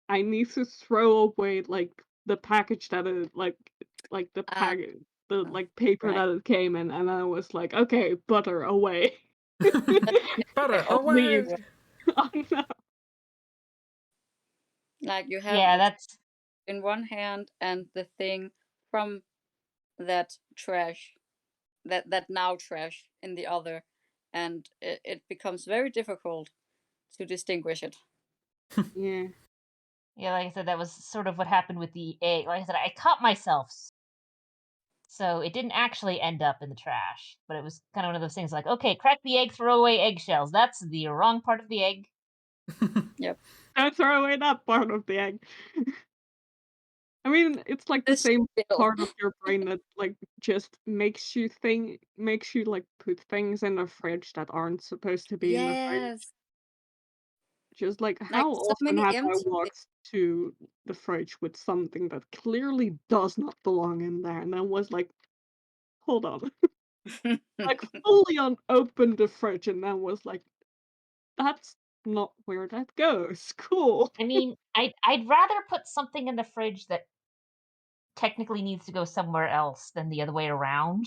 I need to throw away like the package that it like the package the like paper right. that it came in, and I was like, okay, butter away. Butter Oh, away. Oh no. like you have Yeah, this that's... in one hand and the thing from that trash, that now trash, in the other, and it becomes very difficult to distinguish it. Yeah. Yeah, like I said, that was sort of what happened with the egg. Like I said, I caught myself, so it didn't actually end up in the trash. But it was kind of one of those things like, okay, crack the egg, throw away eggshells. That's the wrong part of the egg. Yep. Don't throw away that part of the egg. I mean, it's like the This same still. part of your brain that like just makes you like put things in the fridge that aren't supposed to be in the fridge. Yes. Just like Like how so often many have I empty walked to the fridge with something that clearly does not belong in there and then was like, hold on. Like fully unopened the fridge and then was like, that's not where that goes. Cool. I mean, I'd rather put something in the fridge that technically needs to go somewhere else than the other way around.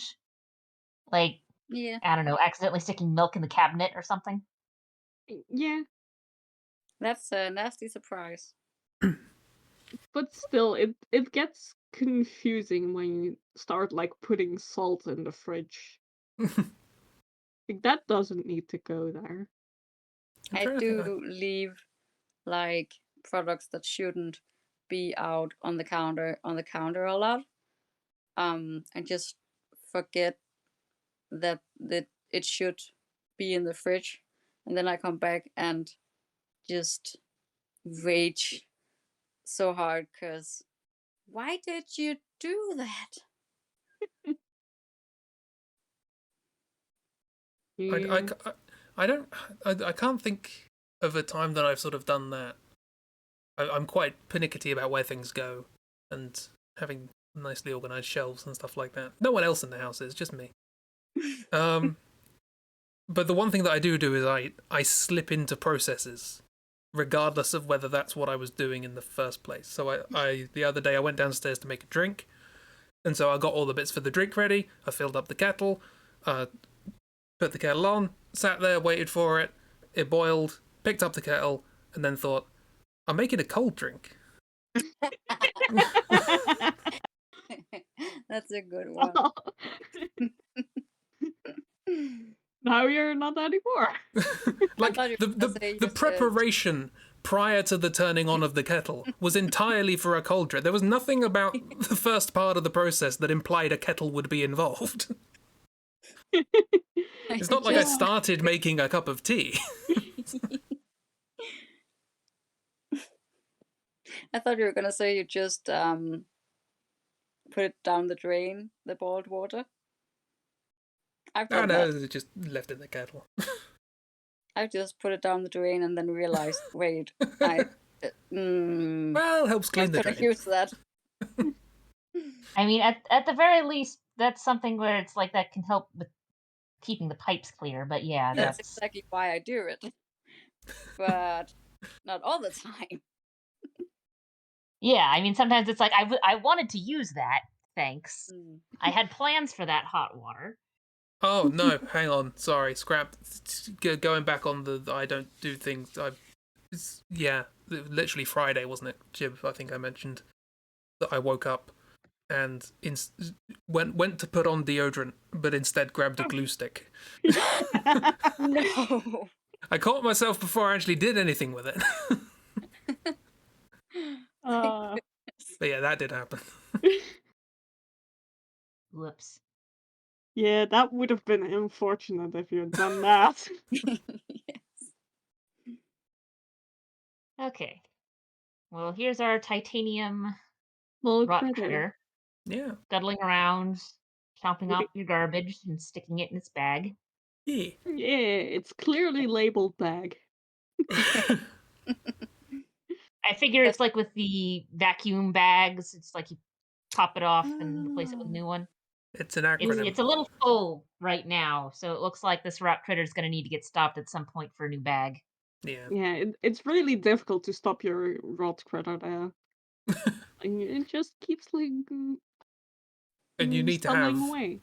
Like, Yeah, I don't know, accidentally sticking milk in the cabinet or something. Yeah, that's a nasty surprise. but still it gets confusing when you start like putting salt in the fridge. Like that doesn't need to go there. I'm I trying to think. do leave like products that shouldn't be out on the counter a lot. And just forget that it should be in the fridge, and then I come back and just rage so hard because why did you do that? Yeah. I can't think of a time that I've sort of done that. I'm quite pernickety about where things go, and having nicely organised shelves and stuff like that. No one else in the house is, just me. But the one thing that I do is I slip into processes, regardless of whether that's what I was doing in the first place. So I the other day I went downstairs to make a drink, and so I got all the bits for the drink ready. I filled up the kettle, put the kettle on, sat there, waited for it. It boiled, picked up the kettle, and then thought, I'm making a cold drink. That's a good one. Now you're not anymore. Like thought you were gonna say the you said- preparation prior to the turning on of the kettle was entirely for a cold drink. There was nothing about the first part of the process that implied a kettle would be involved. It's not like I started making a cup of tea. I thought you were gonna say you just put it down the drain, the boiled water. I've done No, that. it's just left in the kettle. I just put it down the drain and then realized, wait, Well, helps clean the gonna drain. use that. I mean, at the very least, that's something where it's like that can help with keeping the pipes clear. But yeah, That's that's exactly why I do it, but not all the time. yeah. I mean, sometimes it's like I wanted to use that. Thanks. Mm. I had plans for that hot water. Oh no, hang on. Sorry, scrap. Going back on the I don't do things. Literally Friday, wasn't it, Jib? I think I mentioned that I woke up and went to put on deodorant, but instead grabbed a glue stick. No. I caught myself before I actually did anything with it. But yeah, that did happen. Whoops. Yeah, that would have been unfortunate if you had done that. Yes. Okay. Well, here's our titanium Little rot critter. critter Yeah. scuttling around, chomping Would up your garbage and sticking it in its bag. Yeah. Yeah, it's clearly labeled bag. I figure it's like with the vacuum bags. It's like you pop it off and replace it with a new one. It's an acronym. It's a little full right now, so it looks like this rot critter is going to need to get stopped at some point for a new bag. Yeah. Yeah, it's really difficult to stop your rot critter there. And it just keeps like And you need to stumbling have away.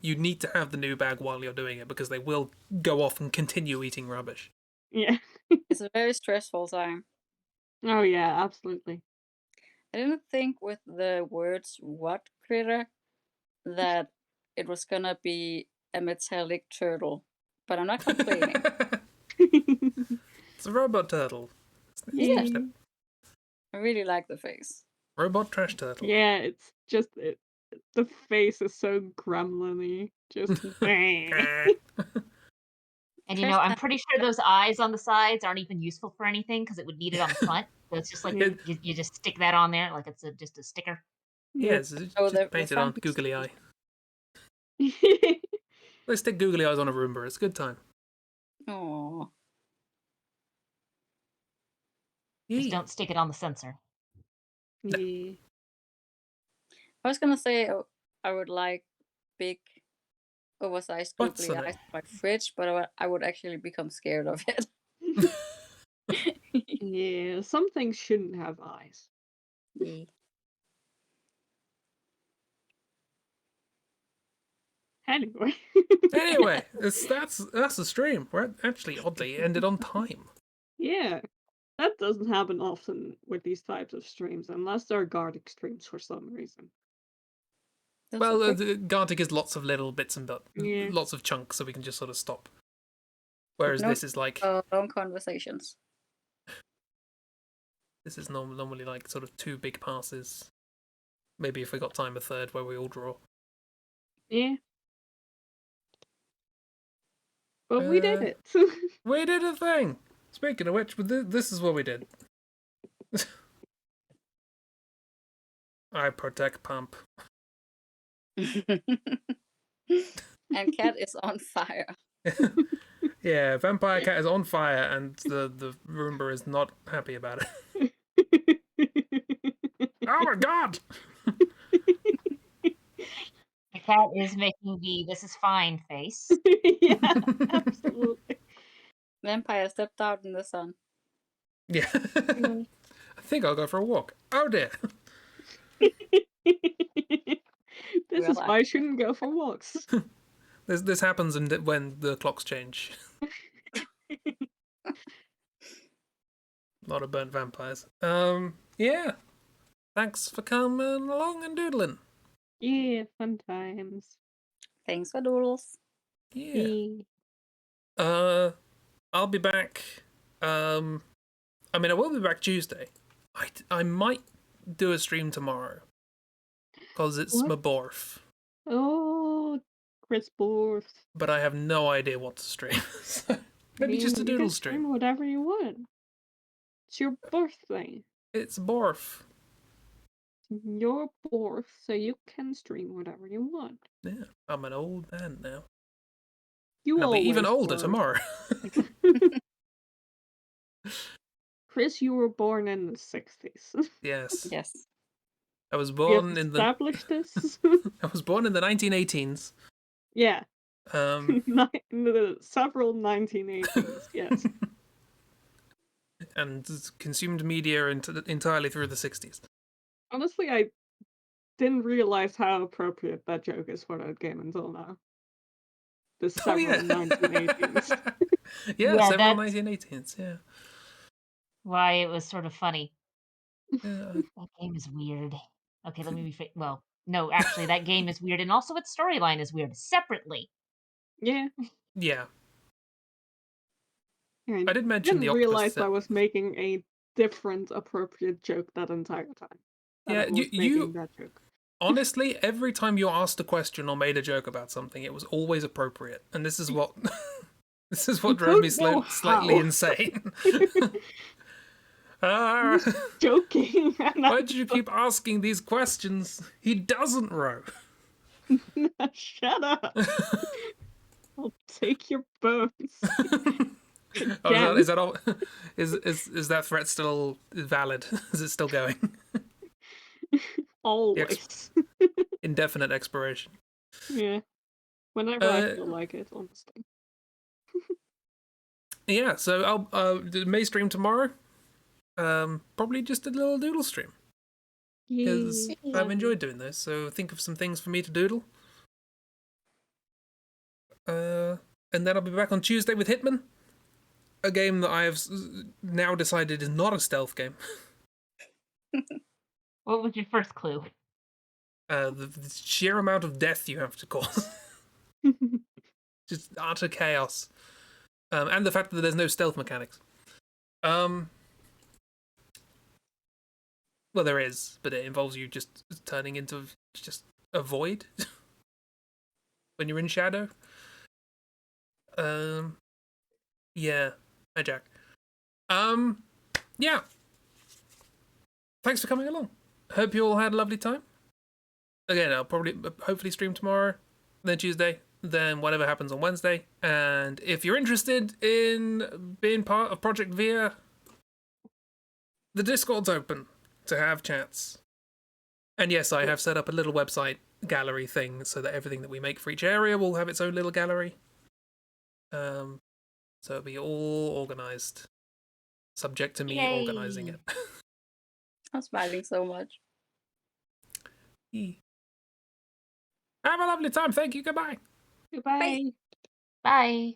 you need to have the new bag while you're doing it because they will go off and continue eating rubbish. Yeah. It's a very stressful time. Oh yeah, absolutely. I didn't think with the words "what critter" that it was gonna be a metallic turtle, but I'm not complaining. It's a robot turtle. Yeah. I really like the face. Robot trash turtle. Yeah, it's just the face is so gremlin-y. Just And you know, I'm pretty sure those eyes on the sides aren't even useful for anything because it would need it on the front. So it's just like Yeah. you just stick that on there like it's just a sticker. Yeah, it's just the painted on front is- googly eye. Let's stick googly eyes on a Roomba. It's a good time. Aww. Just don't stick it on the sensor. Yeah. I was gonna say I would like big, oversized What's googly in it? eyes in my fridge, but I would actually become scared of it. Yeah, some things shouldn't have eyes. Yeah. Anyway. Anyway, that's the stream. We're actually oddly ended on time. Yeah. That doesn't happen often with these types of streams, unless they're Gartic streams for some reason. That's Well, okay. the Gartic is lots of little bits and Yeah. lots of chunks, so we can just sort of stop. Whereas No- this is like Long conversations. this is normally like sort of 2 big passes. Maybe if we got time a third where we all draw. Yeah. But we did it. We did a thing. Speaking of which, this is what we did. I protect Pump. And Cat is on fire. Yeah, Vampire Cat is on fire, and the Roomba is not happy about it. Oh my god! The cat is making the "this is fine" face. Yeah, absolutely. Vampire stepped out in the sun. Yeah. I think I'll go for a walk. Oh dear. This is why I shouldn't go for walks. This happens when the clocks change. A lot of burnt vampires. Yeah. Thanks for coming along and doodling. Yeah, fun times. Thanks for doodles. Yeah. I'll be back. I will be back Tuesday. I might do a stream tomorrow. Because it's What? my birth. Oh, Chris Borth. But I have no idea what to stream. So maybe just a You doodle can stream. whatever you want. It's your birthday. It's birth. Your birth, so you can stream whatever you want. Yeah, I'm an old man now. You I'll be even always older were. tomorrow. Chris, you were born in the 60s. Yes. Yes. I was We born have in the established this. I was born in the 1918s. Yeah. Um In the several 1980s, yes. and consumed media entirely through the 60s. Honestly, I didn't realize how appropriate that joke is for that game until now. The Oh several yeah. 1980s. Yeah, Yeah, several that's- 1918s, yeah. Why it was sort of funny. Yeah. That game is weird. Okay, let me well, no, actually, that game is weird, and also its storyline is weird separately. Yeah. Yeah. I I did mention didn't the octopus. realize I was making a different appropriate joke that entire time. That Yeah, I was making that joke. Honestly, every time you asked a question or made a joke about something, it was always appropriate, and this is what this is what drove me don't know slightly how. insane. Joking. And Why do you keep asking these questions? He doesn't row. Shut up. I'll take your bones. Oh, is that all? Is that threat still valid? Is it still going? Always. Indefinite expiration. Yeah. Whenever I feel like it, honestly. Yeah, so I'll may stream tomorrow. Probably just a little doodle stream because I've enjoyed doing this. So think of some things for me to doodle. And then I'll be back on Tuesday with Hitman, a game that I have now decided is not a stealth game. What was your first clue? The sheer amount of death you have to cause, just utter chaos, and the fact that there's no stealth mechanics. Well, there is, but it involves you just turning into just a void when you're in shadow. Yeah. Hi, Jack. Yeah. Thanks for coming along. Hope you all had a lovely time. Again, I'll hopefully stream tomorrow, then Tuesday, then whatever happens on Wednesday. And if you're interested in being part of Project Via, the Discord's open to have chats. And yes, I have set up a little website gallery thing so that everything that we make for each area will have its own little gallery. So it'll be all organized, subject to me organizing it. I'm smiling so much. Have a lovely time. Thank you. Goodbye. Goodbye. Bye.